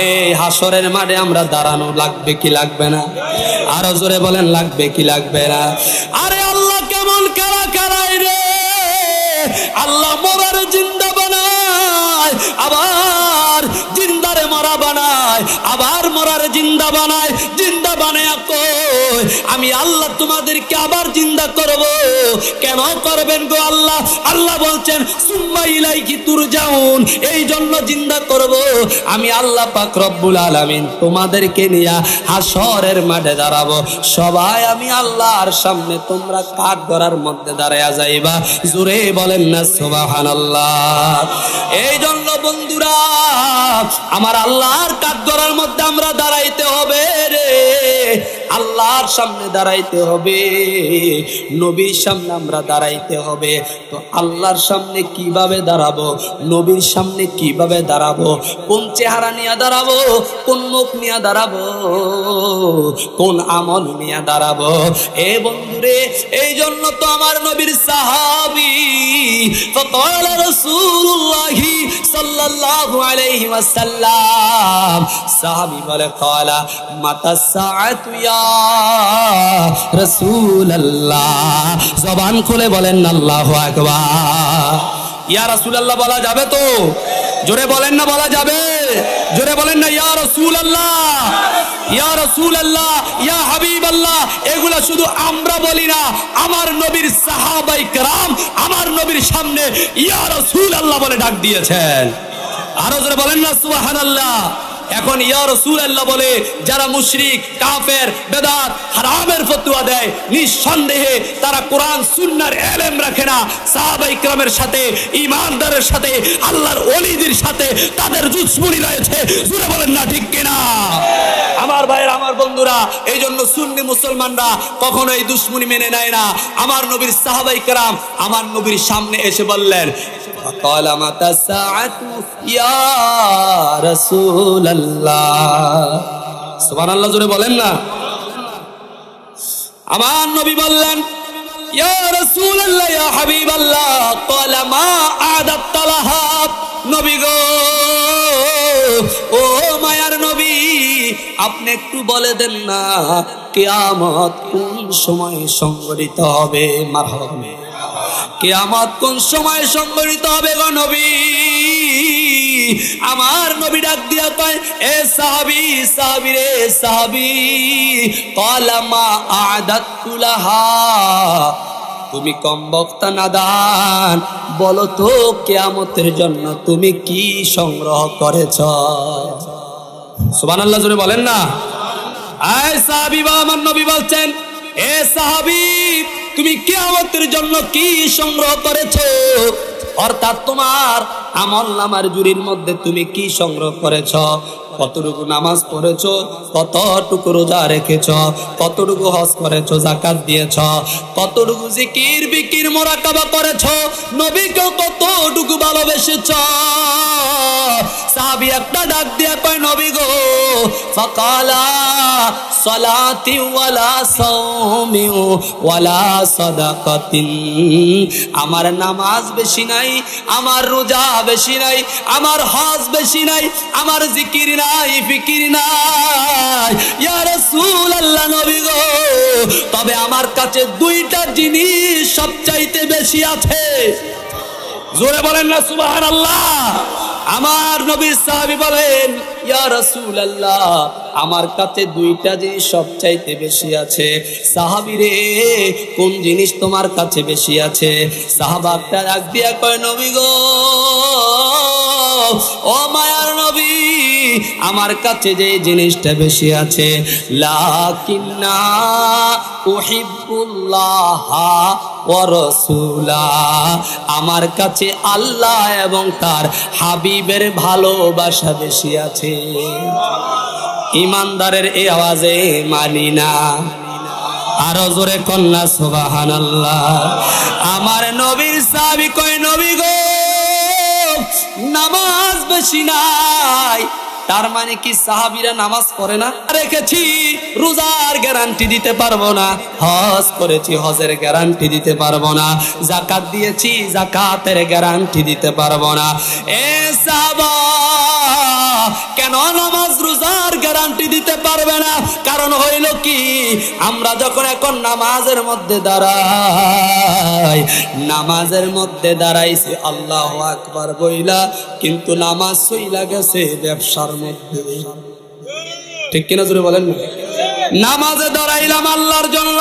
এই হাসরের মাঠে আমরা দাঁড়ানো লাগবে কি লাগবে না? আরো জোরে বলেন, লাগবে কি লাগবে না? আরে আল্লাহ কেমন কারা কারাই রে! আল্লাহ মরার জিন্দা বানায়, আবার জিন্দারে মরা বানায়, আবার মরার জিন্দা বানায়। জিন্দা বানায় কই, আমি আল্লাহ তোমাদেরকে আবার জিন্দা করব। কেন করবেন গো আল্লাহ? আল্লাহ বলছেন সুম্মা ইলাইহি তুরজাউন, এই জন্য জিন্দা করব আমি আল্লাহ পাক রব্বুল আলামিন তোমাদেরকে নিয়ে হাসরের মাঠে দাঁড়াবো। সবাই আমি আল্লাহর সামনে, তোমরা কাঠগড়ার মধ্যে দাঁড়ায়া যাইবা। জোরে বলেন না সুবহানাল্লাহ। এই জন্য বন্ধুরা, আমার আল্লাহর কাঠগড়ার মধ্যে আমরা দাঁড়াইতে হবে রে। আল্লাহর সামনে দাঁড়াইতে হবে, নবীর সামনে আমরা দাঁড়াইতে হবে। তো আল্লাহর সামনে কিভাবে দাঁড়াবো, নবীর সামনে কিভাবে দাঁড়াবো, কোন চেহারা নিয়ে দাঁড়াবো, কোন মুখ নিয়ে দাঁড়াবো, কোন আমল নিয়ে দাঁড়াবো? এ বন্ধুরে, এই জন্য তো আমার নবীর সাহাবী فقال رسول الله صلى الله عليه وسلم, সাহাবী বলে قال متى الساعة يا رسول الله, জবান খুলে বলেন আল্লাহু আকবার। ইয়া রাসূলুল্লাহ বলা যাবে তো? জোরে বলেন না, বলা যাবে? জোরে বলেন না ইয়া রাসূলুল্লাহ, ইয়া রাসূলুল্লাহ, ইয়া হাবিবাল্লাহ। এগুলা শুধু আমরা বলি না, আমার নবীর সাহাবায়ে কেরাম আমার নবীর সামনে ইয়া রাসূলুল্লাহ বলে ডাক দিয়েছেন। আরো জোরে বলেন না সুবহানাল্লাহ। এখন ইয়া রাসূলুল্লাহ বলে যারা মুশরিক, কাফের, বেদাত, হারামের ফতোয়া দেয়, নিঃসন্দেহে তারা কোরআন সুন্নাহর ইলম রাখে না। সাহাবায়ে কেরামের সাথে, ঈমানদারের সাথে, আল্লাহর ওলিদের সাথে তাদের দুশমনি রয়েছে। জোরে বলেন না ঠিক কিনা? আমার ভাইয়ের, আমার বন্ধুরা, এই জন্য সুন্নি মুসলমানরা কখনো এই দুশমনি মেনে নেয় না। আমার নবীর সাহাবায়ে কেরাম আমার নবীর সামনে এসে বললেন قال متى الساعة يا رسول الله, সুবহানাল্লাহ। জোরে বলেন না। আমার নবী বললেন ইয়া রাসূলুল্লাহ, ইয়া হাবিবাল্লাহ। قال ما أعددت لها, নবী গো, ও মায়ার নবী, আপনি একটু বলে দেন না কিয়ামত কোন সময় সংঘটিত হবে? মারহাবা। কিয়ামত কোন সময় সংঘটিত হবে গো নবী? আমার নবী ডাক দিয়া কয়, এ সাহাবী, সাহাবী রে সাহাবী, ক্বালা মা আ'দাতু লাহা, তুমি কম বক্তা নাদান, বলো তো কিয়ামতের জন্য তুমি কি সংগ্রহ করেছ? সুবহানাল্লাহ জোরে বলেন না। এই সাহাবী বা আমার নবী বলছেন, এ সাহাবী তুমি কিয়ামতের জন্য কি সংগ্রহ করেছো? অর্থাৎ তোমার আমলনামার জুরির মধ্যে তুমি কি সংগ্রহ করেছ? কতটুকু নামাজ পড়েছো, কতটুকু রোজা রেখেছ, কতটুকু হজ করেছো, যাকাত দিয়েছ, কতটুকু জিকির বিকির মুরাকাবা করেছো, নবীকে কতটুকু ভালোবেসেছ? সাহাবী একটা ডাক দিয়া কয়, নবী গো, ফাকালা সালাতি ওয়ালা সাওমি ওয়ালা সাদাকাতিন, আমার নামাজ বেশি নাই, আমার রোজা বেশি নাই, আমার হজ বেশি নাই, আমার জিকির নাই, ফিকির নাই। ইয়া রাসূলুল্লাহ, নবী গো, তবে আমার কাছে দুইটা জিনিস সবচাইতে বেশি আছে। জোরে বলেন না সুবহানাল্লাহ। আমার নবী সাহাবী বলেন, ইয়া রাসূলুল্লাহ, আমার কাছে দুইটা জিনিস সবচাইতে বেশি আছে। সাহাবী রে, কোন জিনিস তোমার কাছে বেশি আছে? সাহাবাটা ডাক দিয়া কয়, নবী গো, ও মায়ার নবী, আমার কাছে যে জিনিসটা বেশি আছে, লাকিন্না উহিব্বুল্লাহ ওয়া রাসূলাহ, আমার কাছে আল্লাহ এবং তার হাবিবের ভালোবাসা বেশি আছে। ইমানদারের এই আওয়াজে মানি না, আরো জোরে কন্যা সুবহানাল্লাহ। আমার নবীর সাহাবী কয়, নবী গো, নামাজ বেশি নাই, তার মানে কি সাহাবীরা নামাজ পড়ে না? রেখেছি, রোজার গ্যারান্টি দিতে পারবো না। হজ করেছি, হজের গ্যারান্টি দিতে পারবো না। যাকাত দিয়েছি, যাকাতের গ্যারান্টি দিতে পারবো না। এ সাহাবা, কেন নামাজ রোজার গ্যারান্টি দিতে পারবে না? কারণ হইল কি, আমরা যখন এখন নামাজের মধ্যে দাঁড়াই, নামাজের মধ্যে দাঁড়াইছি আল্লাহু আকবার বইলা, কিন্তু নামাজ চইলা গেছে ব্যবসার মধ্যে। ঠিক কিনা জোরে বলেন না? নামাজে দাঁড়াইলাম আল্লাহর জন্য,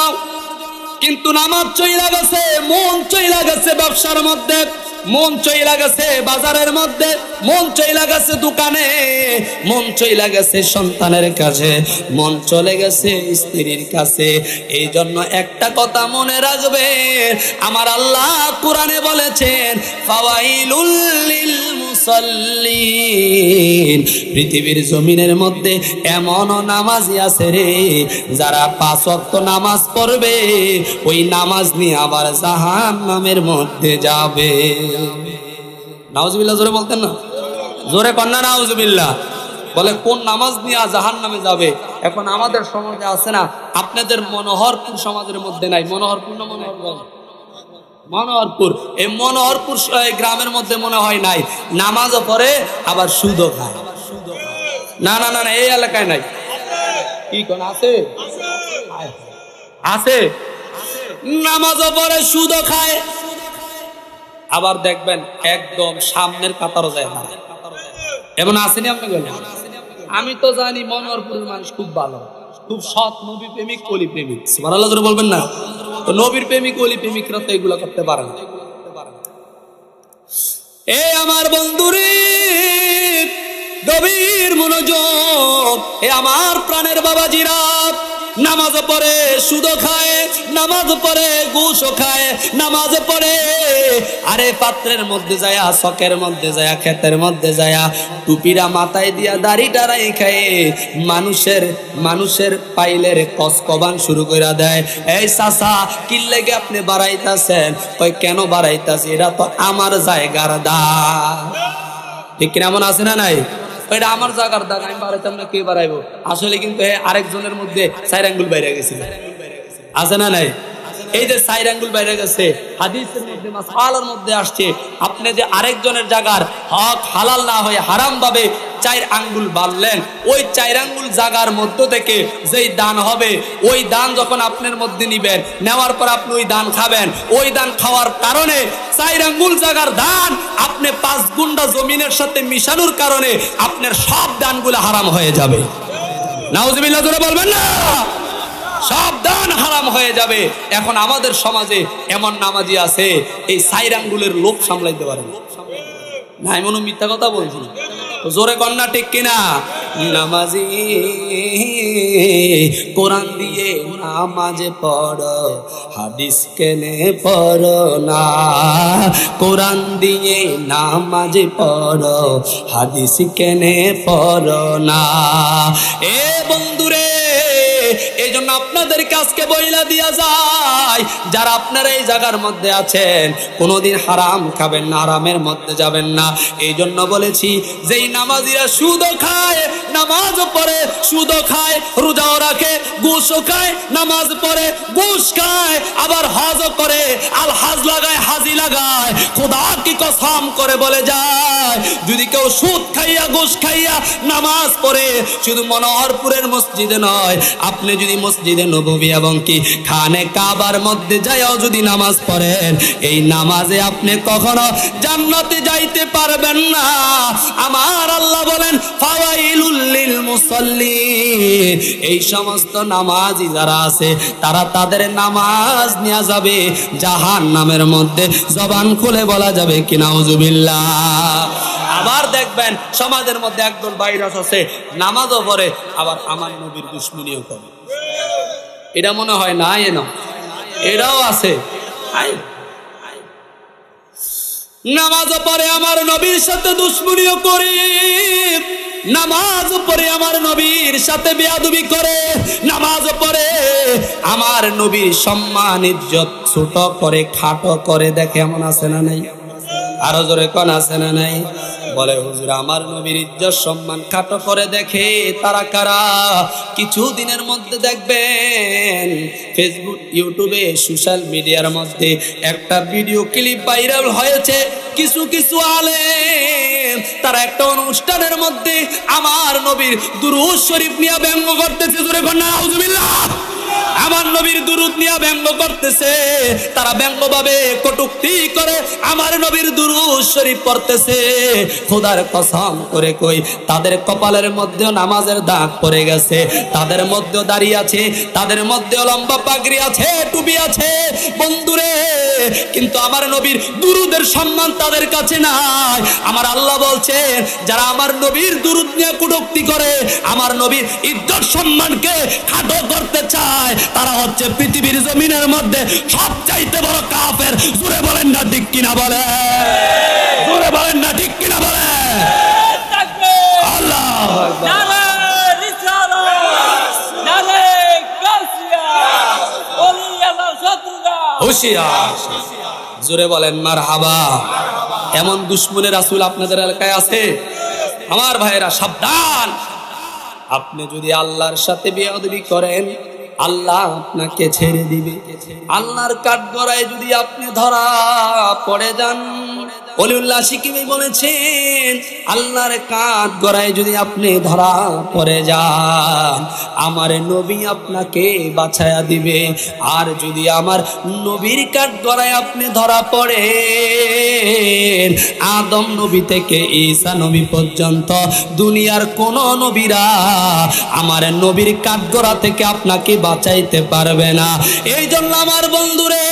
কিন্তু নামাজ চইলা গেছে, মন চইলা গেছে ব্যবসার মধ্যে, মন চইলা গেছে বাজারের মধ্যে, মন চইলা গেছে দোকানে, মন চইলা গেছে সন্তানের কাছে, মন চলে গেছে স্ত্রীর কাছে। এই জন্য একটা কথা মনে রাখবেন, আমার আল্লাহ কোরআনে বলেছেন, ফাওয়াইলুল লিল মুসাল্লিন, পৃথিবীর জমিনের মধ্যে এমন নামাজি আছে রে, যারা 5 ওয়াক্ত নামাজ পড়বে, ওই নামাজ নিয়ে আবার জাহান্নামের মধ্যে যাবে। নাউজুবিল্লাহ জোরে বলতেন না? জোরে কন্যা নাউজুবিল্লাহ। বলে কোন নামাজ নিয়ে জাহান্নামে যাবে? এখন আমাদের সমাজে আছে না, আপনাদের মনোহরপুর সমাজের মধ্যে নাই। মনোহরপুর না মনোহরগঞ্জ? মনোহরপুর। এই মনোহরপুর গ্রামের মধ্যে মনে হয় নাই, নামাজও পড়ে আবার সুদও খায়। না না না, এই এলাকায় নাই। কি কোন আছে? আছে, নামাজও পড়ে সুদও খায়, আবার দেখবেন একদম সামনের কাতারও যায় না। এমন আসেনি আপনি বলেন? আমি তো জানি মনোহরপুরের মানুষ খুব ভালো, খুব সৎ, নবী প্রেমিক, অলি প্রেমিক। সুবহানাল্লাহ জোরে বলবেন না? তো নবীর প্রেমিক, অলি প্রেমিকরা তো এগুলো করতে পারে না। এ আমার বন্ধুরে, গভীর মনোযোগ, এ আমার প্রাণের বাবাজিরা, নামাজ পড়ে সুদও খায়, নামাজ পড়ে ঘুষও খায়, নামাজ পড়ে আরে পাত্রের মধ্যে যায়, শখের মধ্যে যায়, ক্ষেতের মধ্যে যায়, টুপিরা মাথায় দিয়া দাড়িটা রাখায়, মানুষের পাইলের কসকবান শুরু করে দেয়। এই চাচা, কি লেগে আপনি বাড়াইতেছেন? কই কেন বাড়াইতেছি? এটা তো আমার জায়গার দাগ। ঠিক কিনা? এমন আছে না নাই? এটা আমার জায়গার দাগ, আমি বাড়াইতাম না, কে বাড়াইবো? আসলে কিন্তু আরেকজনের মধ্যে 4 আঙ্গুল বাইরে গেছে, আছে না নাই? এই যে 4 আঙ্গুল বাইরে গেছে, হাদিসের মধ্যে মাসআলার মধ্যে আসছে, আপনি যে আরেকজনের জায়গার হক হালাল না হয়ে হারাম ভাবে 4 আঙ্গুল বাড়লেন, ওই 4 আঙ্গুল জায়গার মধ্য থেকে যেই দান হবে, ওই দান যখন আপনার মধ্যে নিবেন, নেওয়ার পর আপনি ওই দান খাবেন, ওই দান খাওয়ার কারণে 4 আঙ্গুল জায়গার দান আপনি 5 গুন্ডা জমিনের সাথে মিশানোর কারণে আপনার সব দানগুলো হারাম হয়ে যাবে। নাউজুবিল্লাহ জোরে বলবেন না? সাবধান, হারাম হয়ে যাবে। এখন আমাদের সমাজে এমন নামাজি আছে এই সাইর আঙ্গুলের লোভ সামলাইতে পারে না। নাই মনে মিথ্যা কথা বলছি, জোরে কন্যা ঠিক কিনা? নামাজি কোরআন দিয়ে নামাজে পড়ো, হাদিস কেনে পড়ো না। কোরআন দিয়ে নামাজে পড়ো, হাদিস কেনে পড়ো না। এ বন্ধুরে, এই জন্য আপনাদের কাছকে বইলা দিয়া যায়, যারা আপনারা এই জায়গার মধ্যে আছেন কোনোদিন হারাম খাবেন না, হারামের মধ্যে যাবেন না। এই জন্য বলেছি, যেই নামাজিরা সুদও খায়, নামাজও পড়ে, সুদও খায়, রোজাও রাখে, ঘুষও খায়, নামাজ পড়ে, ঘুষ খায়, আবার হজও করে, আল হাজ লাগায়, হাজি লাগায়, খোদা কি কসম করে বলে যায়, যদি কেউ সুদ খাইয়া ঘুষ খাইয়া নামাজ পড়ে, শুধু মনোহরপুরের মসজিদে নয়, আপনি যদি মসজিদে নববী এবং কি খানে কাবার মধ্যে যায়ও যদি নামাজ পড়েন, এই নামাজে আপনি কখনো জান্নাতে যাইতে পারবেন না। আমার আল্লাহ বলেন, ফাওয়াইলুল লিল মুসাল্লিন, এই সমস্ত নামাজি যারা আছে তারা তাদের নামাজ নিয়ে যাবে জাহান্নামের মধ্যে। জবান খুলে বলা যাবে কি নাউজুবিল্লাহ। আবার দেখবেন সমাজের মধ্যে একদল ভাইরাস আছে, নামাজও পড়ে, আবার আমার নবীর দুশমনিও করে। এটা মনে হয় না, এটাও আছে। নামাজও পড়ে, আমার নবীর সাথে দুশমনিও করে, নামাজ পড়ে আমার নবীর সাথে বেয়াদবি করে, নামাজ পড়ে আমার নবীর সম্মান ইজ্জত ছোট করে, খাটো করে। দেখে এমন আছে না নাই? আরো জোরে কোন আছে না নাই? বলে হুজুর আমার নবীর ইজ্জত সম্মান খাটো করে দেখে তারা কারা? কিছু দিনের মধ্যে দেখবেন ফেসবুক, ইউটিউবে, সোশ্যাল মিডিয়ার মধ্যে একটা ভিডিও ক্লিপ ভাইরাল হয়েছে। কিছু কিছু আলেম তারা একটা অনুষ্ঠানের মধ্যে আমার নবীর দুরূদ শরীফ নিয়ে ব্যঙ্গ করতেছে। জোরে কোন নাউজুবিল্লাহ। আমার নবীর দুরূদ নিয়ে ব্যঙ্গ করতেছে, তারা ব্যঙ্গভাবে কটূক্তি করে আমার নবীর দুরূদ শরীফ পড়তেছে। খোদার কসম করে কই, তাদের কপালের মধ্যেও নামাজের দাগ পড়ে গেছে, তাদের মধ্যেও দাড়ি আছে, তাদের মধ্যেও লম্বা পাগড়ি আছে, টুপি আছে বন্ধুরে, কিন্তু আমার নবীর দুরূদের সম্মান তাদের কাছে নাই। আমার আল্লাহ বলছেন, যারা আমার নবীর দুরূদ নিয়ে কটূক্তি করে, আমার নবীর ইজ্জত সম্মানকে খাটো করতে চায়, তারা হচ্ছে পৃথিবীর জমিনের মধ্যে সবচাইতে বড় কাফের। জোরে বলেন না ঠিক কিনা? বলে জোরে বলেন না ঠিক কিনা? বলে আল্লাহু আকবার। হুশিয়ার, জোরে বলেন মারহাবা। এমন দুশমনে রাসূল আপনাদের এলাকায় আছে? আমার ভাইয়েরা সাবধান, আপনি যদি আল্লাহর সাথে বেয়াদবি করেন, আল্লাহ আপনাকে ছেড়ে দিবে। আল্লাহর কাঠগড়ায় যদি আপনি ধরা পড়ে যান, ওলিউল্লাহ সিকিমি বলেছেন, আল্লাহর কাঠগড়ায় যদি আপনি ধরা পড়ে যান, আমার নবী আপনাকে বাঁচায়া দিবে। আর যদি আমার নবীর কাঠগড়ায় আপনি ধরা পড়েন, আদম নবী থেকে ঈসা নবী পর্যন্ত দুনিয়ার কোন নবীরা আমার নবীর কাঠগড়া থেকে আপনাকে বাঁচাইতে পারবে না। এই জন্য আমার বন্ধুরে,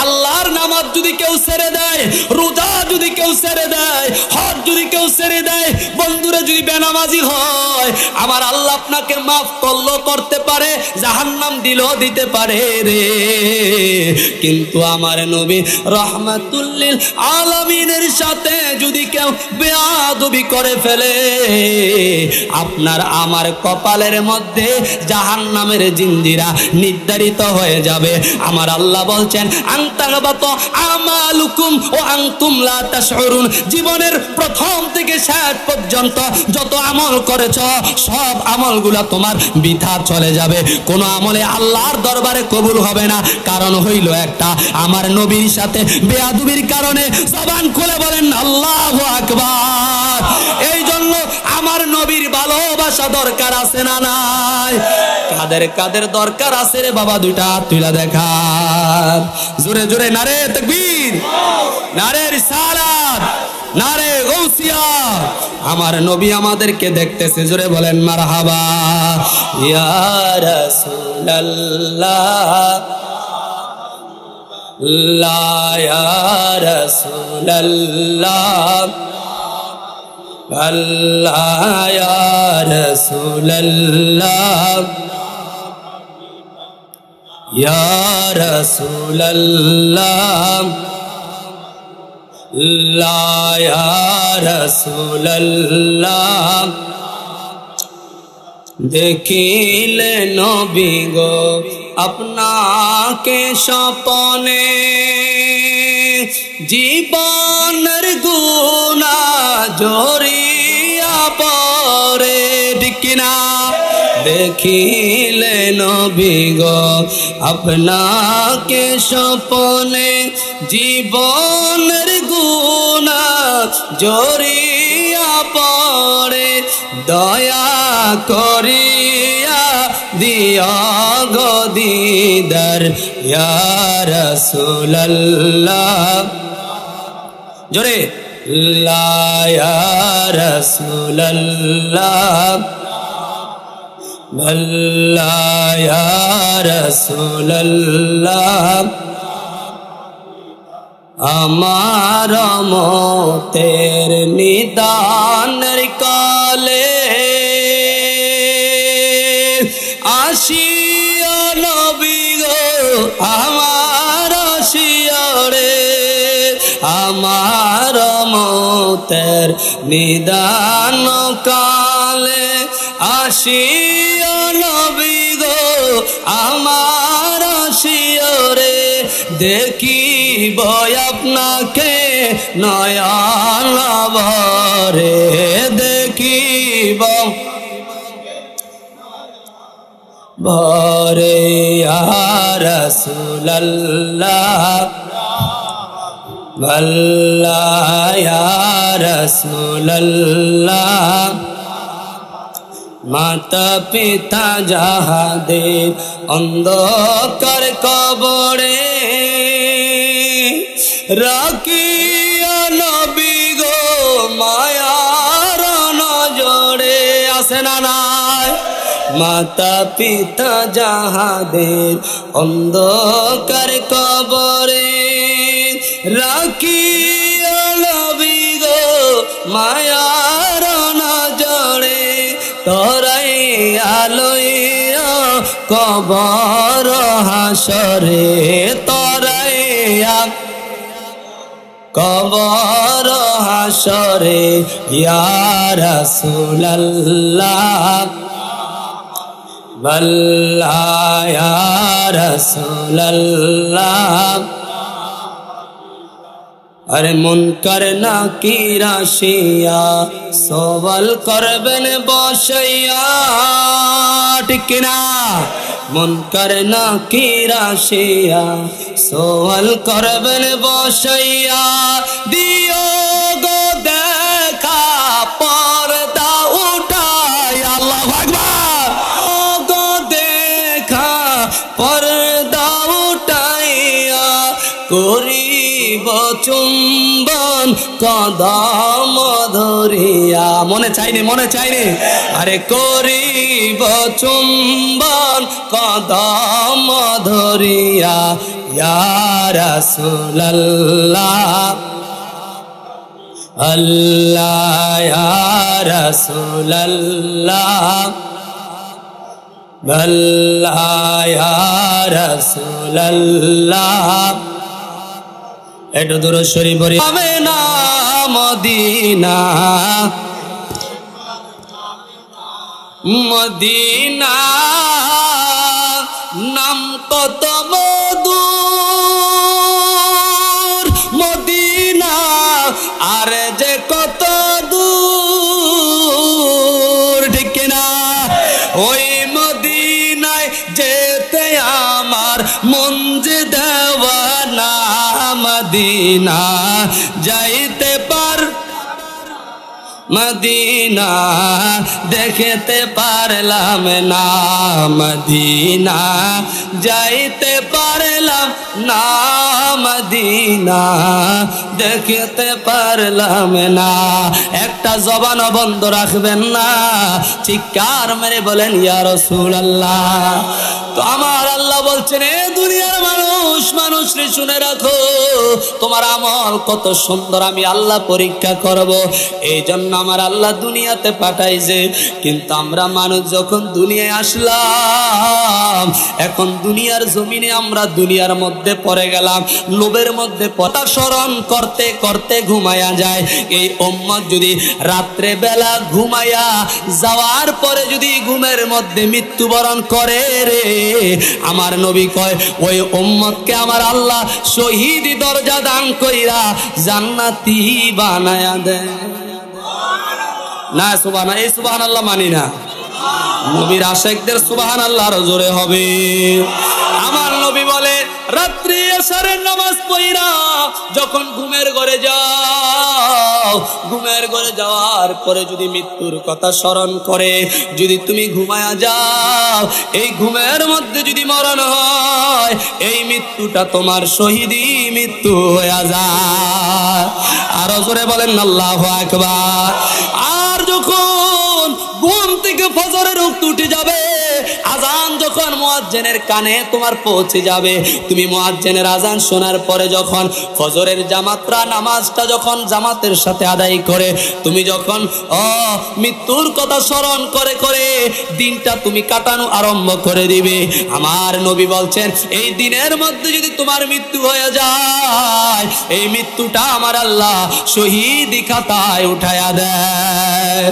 আল্লাহর নামাজ যদি কেউ ছেড়ে দেয়, রোজা যদি কেউ ছেড়ে দেয়, হজ যদি কেউ ছেড়ে দেয়, বন্ধুরে যদি বেনামাজি হয়, আমার আল্লাহ আপনাকে মাফ করলো করতে পারে, জাহান্নাম দিলেও দিতে পারে রে। কিন্তু আমার নবী রাহমাতুল লিল আলামিনের সাথে যদি কেউ বেয়াদবি করে ফেলে, আপনার আমার কপালের মধ্যে জাহান্নামের জিঞ্জিরা নির্ধারিত হয়ে যাবে। আমার আল্লাহ বলছেন, আনতাগবাত আমালুকুম ও আনতুম লা তাশউরুন, জীবনের প্রথম থেকে শেষ পর্যন্ত যত আমল করেছো সব আমলগুলা তোমার বৃথা চলে যাবে। কোন আমলে আল্লাহর দরবারে কবুল হবে না। কারণ হইল একটা, আমার নবীর সাথে বেয়াদবির কারণে। জবান খুলে বলেন আল্লাহু আকবার। এই জন্য আমার নবীর ভালোবাসা দরকার আছে না নাই? কাদের কাদের দরকার আছে রে বাবা? দুইটা হাত তুলে দেখা, জোরে জোরে নারে তাকবীর, নারে রিসালাত, নারে গৌস হুঁশিয়ার, আমার নবী আমাদেরকে দেখতেছে, জোরে বলেন মারহাবা। ইয়া রাসূলুল্লাহ লা ইয়া রাসূলুল্লাহ আল্লাহ ইয়া রাসূলুল্লাহ ইয়া রাসূলুল্লাহ লা ইয়া রাসূলুল্লাহ। দেখিলে নবী গো আপনাকে স্বপনে, জীবনের গুনাহ ঝরিয়া পড়ে, ঠিক কিনা? দেখিলে নবী গো আপনাকে স্বপনে, জীবনের গুনাহ ঝরিয়া পড়ে, দয়া করিয়া দিও গো দিদার ইয়া রাসূলুল্লাহ, জোরে লা ইয়া রাসূলুল্লাহ লা ইয়া রাসূলুল্লাহ। আমার মতের নিদানের কালে আসিয়া নবী গো আমার শিয়রে, আমার মতের নিদান কালে আসিয়া নবী গো আমার শিয়রে, দেখিব আপনাকে নয়ন ভরে, দেখিব ভরে ইয়া রাসূলুল্লাহ আল্লাহ ইয়া রাসূলুল্লাহ। মাতা পিতা যাহাদের অন্ধকার কবরে, রাখিয়া নবী গো মায়ার নজরে, আছে না নাই? মাতা পিতা যাহাদের অন্ধকার কবরে, রাখিয়া নবী গো মায়ার নজরে, তোরাই আলোয়া কবর হাসরে, তোরাই কবর হাসরে ইয়া রাসূলুল্লাহ আল্লাহ ইয়া রাসূলুল্লাহ। আরে মুনকার নাকির আসিয়া সওয়াল করবেন বসাইয়া, ঠিক কিনা? মুনকার নাকির আসিয়া সওয়াল করবেন বসাইয়া, দিও গো দেখা পর্দা উঠাই, আল্লাহু আকবার, ও গো দেখা পর্দা উঠাইয়া, করিব চুম্বন কদম ধরিয়া, মনে চাইনি মনে চাইনি, আরে করিব চুম্বন কদম ধরিয়া ইয়া রাসূলুল্লাহ আল্লাহ ইয়া রাসূলুল্লাহ আল্লাহ ইয়া রাসূলুল্লাহ। একটু দূর শরীফ পড়ি, আমেনা মদিনা মদিনা নাম কত মধুর, মদিনা আর যে কত দূর, ঠিক না? ওই মদিনায় যেতে আমার মন যে দেওয়ানা, মদিনা যাইতে পার মদিনা দেখতে পারলাম না, মদিনা যাইতে পারলাম না, মদিনা দেখতে পারলাম না। একটা জবান বন্ধ রাখবেন না, চিৎকার মেরে বলেন ইয়া রাসূলুল্লাহ। তো আমার আল্লাহ বলছেন, এ দুনিয়ার মানুষ রে শুনে রাখো, তোমার আমল কত সুন্দর আমি আল্লাহ পরীক্ষা করব। এই জন্য আমার আল্লাহ দুনিয়াতে পাঠাইছে। কিন্তু আমরা মানুষ যখন দুনিয়ায় আসলাম, এখন দুনিয়ার জমিনে আমরা দুনিয়ার মধ্যে পড়ে গেলাম, লোভের মধ্যে পথা স্মরণ করতে করতে ঘুমায়া যায়। এই উম্মত যদি রাত্রে বেলা ঘুমায়া যাওয়ার পরে যদি ঘুমের মধ্যে মৃত্যুবরণ করে রে, আমার নবী কয় ওই উম্মতকে আমার আল্লাহ শহীদি দরজা দান কইরা জান্নাতি বানায়া দেয়। না সুবহান, এই সুবহানাল্লাহ মানি না, নবীর আশিকদের সুবহানাল্লাহ আরো জোরে হবে। আমার নবী বলে রাত্রি এশারের নামাজ পড়া যখন ঘুমের ঘরে যাও, ঘুমের ঘরে যাওয়ার পরে যদি মৃত্যুর কথা স্মরণ করে যদি তুমি ঘুমায়া যাও, এই ঘুমের মধ্যে যদি মরণ হয়, এই মৃত্যুটা তোমার শহীদি মৃত্যু হয়ে যায়। আরো জোরে বলেন আল্লাহু আকবার। আর যখন ঘুম থেকে ফজরের রক্ত উঠে যাবে, আজান যখন মুয়াজ্জিনের কানে তোমার পৌঁছে যাবে, তুমি মুয়াজ্জিনের আজান শোনার পরে যখন ফজরের জামাতরা নামাজটা যখন জামাতের সাথে আদায় করে তুমি যখন মৃত্যুর কথা স্মরণ করে করে দিনটা তুমি কাটানো আরম্ভ করে দিবে, আমার নবী বলছেন এই দিনের মধ্যে যদি তোমার মৃত্যু হয়ে যায়, এই মৃত্যুটা আমার আল্লাহ শহীদি খাতায় উঠায়া দেয়।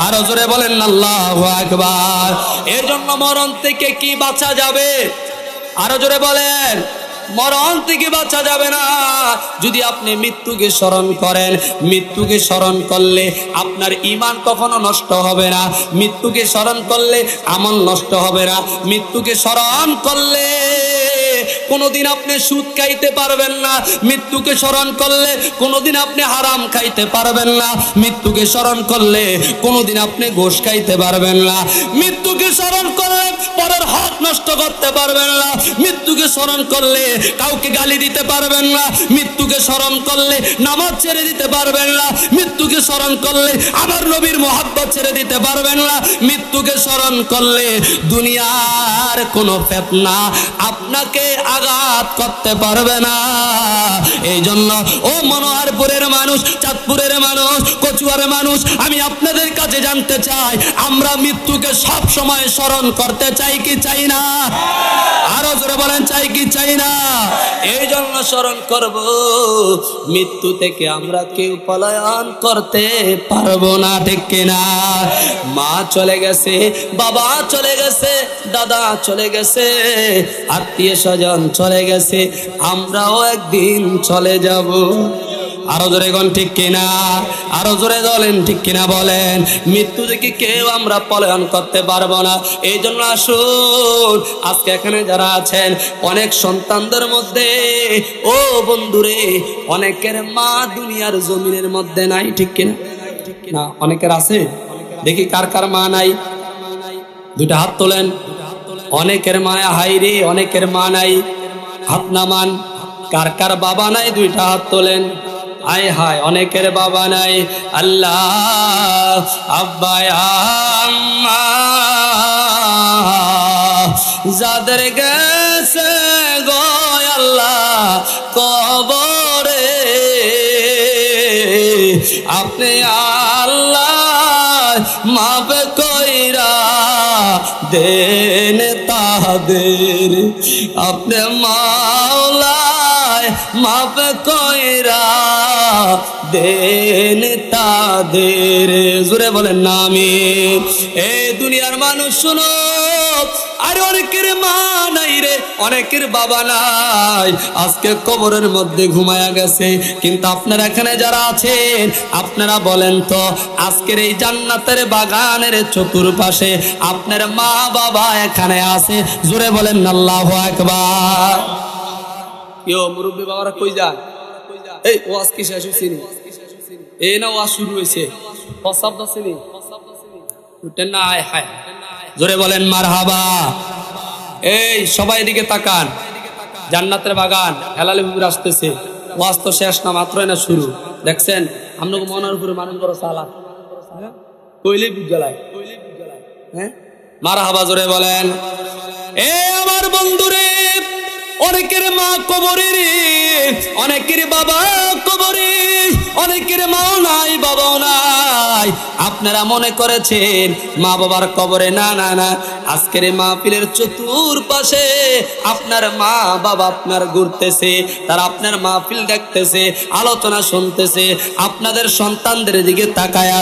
আরো জোরে বলেন আল্লাহু আকবার। এর জন্য মরণ থেকে কি বাঁচা যাবে? আরো জোরে বলেন, মরণ থেকে বাঁচা যাবে না যদি আপনি মৃত্যুকে স্মরণ করেন। মৃত্যুকে স্মরণ করলে আপনার ঈমান কখনো নষ্ট হবে না, মৃত্যুকে স্মরণ করলে আমল নষ্ট হবে না, মৃত্যুকে স্মরণ করলে কোনোদিন আপনি সুদ খাইতে পারবেন না, মৃত্যুকে স্মরণ করলে কোনোদিন আপনি হারাম খাইতে পারবেন না, মৃত্যুকে স্মরণ করলে কোনোদিন আপনি ঘুষ খাইতে পারবেন না, মৃত্যুকে স্মরণ করলে পরের হক নষ্ট করতে পারবেন না, মৃত্যুকে স্মরণ করলে কাউকে গালি দিতে পারবেন না, মৃত্যুকে স্মরণ করলে নামাজ ছেড়ে দিতে পারবেন না, মৃত্যুকে স্মরণ করলে আমার নবীর মহব্বত ছেড়ে দিতে পারবেন না, মৃত্যুকে স্মরণ করলে দুনিয়ার কোনো ফিতনা আপনাকে আঘাত করতে পারবে না। এই জন্য ও মনোহরপুরের মানুষ, চাঁদপুরের মানুষ, কচুয়ারের মানুষ, আমি আপনাদের কাছে জানতে চাই, আমরা মৃত্যুকে সব সময় স্মরণ করতে চাই কি চাই না? আরো জোরে বলেন, চাই কি চাই না? এই জন্য স্মরণ করব, মৃত্যু থেকে আমরা কেউ পলায়ন করতে পারবো না, ঠিক কিনা? মা চলে গেছে, বাবা চলে গেছে, দাদা চলে গেছে, আত্মীয় স্বজন চলে গেছে, আমরাও একদিন চলে যাব। আরো জোরে গন ঠিক কিনা? আরো জোরে বলেন ঠিক কিনা বলেন। মৃত্যু থেকে কেউ আমরা পলায়ন করতে পারবো না। এই জন্য আসুন, আজকে এখানে যারা আছেন অনেক সন্তানদের মধ্যে, ও বন্ধুরে, অনেকের মা দুনিয়ার জমিনের মধ্যে নাই, ঠিক কিনা? না, অনেকের আছে। দেখি কার কার মা নাই, দুইটা হাত তোলেন। অনেকের মা হাই রে, অনেকের মা নাই, হাত নামান। কার কার বাবা নাই, দুইটা হাত তোলেন। আয় হায়, অনেকের বাবা নাই। আল্লাহ আব্বা আম্মা যাদের গেছে গো আল্লাহ কবরে, আপনি আল্লাহ মাফ কইরা দেন তাদের, আপনি মাওলা মাফ কইরা দেন তাদের। জোরে বলেন না আমিন। এই দুনিয়ার মানুষ শুনো, আরে অনেকের মা নাই রে, অনেকের বাবা নাই, আজকে কবরের মধ্যে ঘুমায়া গেছে। কিন্তু আপনারা এখানে যারা আছেন, আপনারা বলেন তো, আজকের এই জান্নাতের বাগানের চতুর্পাশে আপনার মা বাবা এখানে আছে? জোরে বলেন আল্লাহু আকবার। কেউ মুরব্বী বাবারা কই যায়? এই ওয়াজ কি শেষ হয়েছে? এই না ওয়াজ শুরু হয়েছে। শব্দ চিনি উঠেন না আয় হায় জোরে বলেন মারহাবা। এই সবাই এদিকে তাকান, জান্নাতের বাগান হেলালি বিবির আসতেছে, ওয়াজ তো শেষ না, মাত্রই না শুরু। দেখছেন আপনাকে মনের উপরে মানুষ বড় সালা কইলে বুঝালায়, হ্যাঁ মারহাবা জোরে বলেন। এ আমার বন্ধুরে, অনেকের মা কবরে রে, অনেকের বাবা কবরে, অনেকের মাও নাই বাবাও নাই। আপনারা মনে করেছেন মা বাবার কবরে, না না না, আজকের মাহফিলের চতুর্পাশে আপনার মা বাবা আপনার ঘুরতেছে, তারা আপনার মাহফিল দেখতেছে, আলোচনা শুনতেছে, আপনাদের সন্তানদের দিকে তাকায়া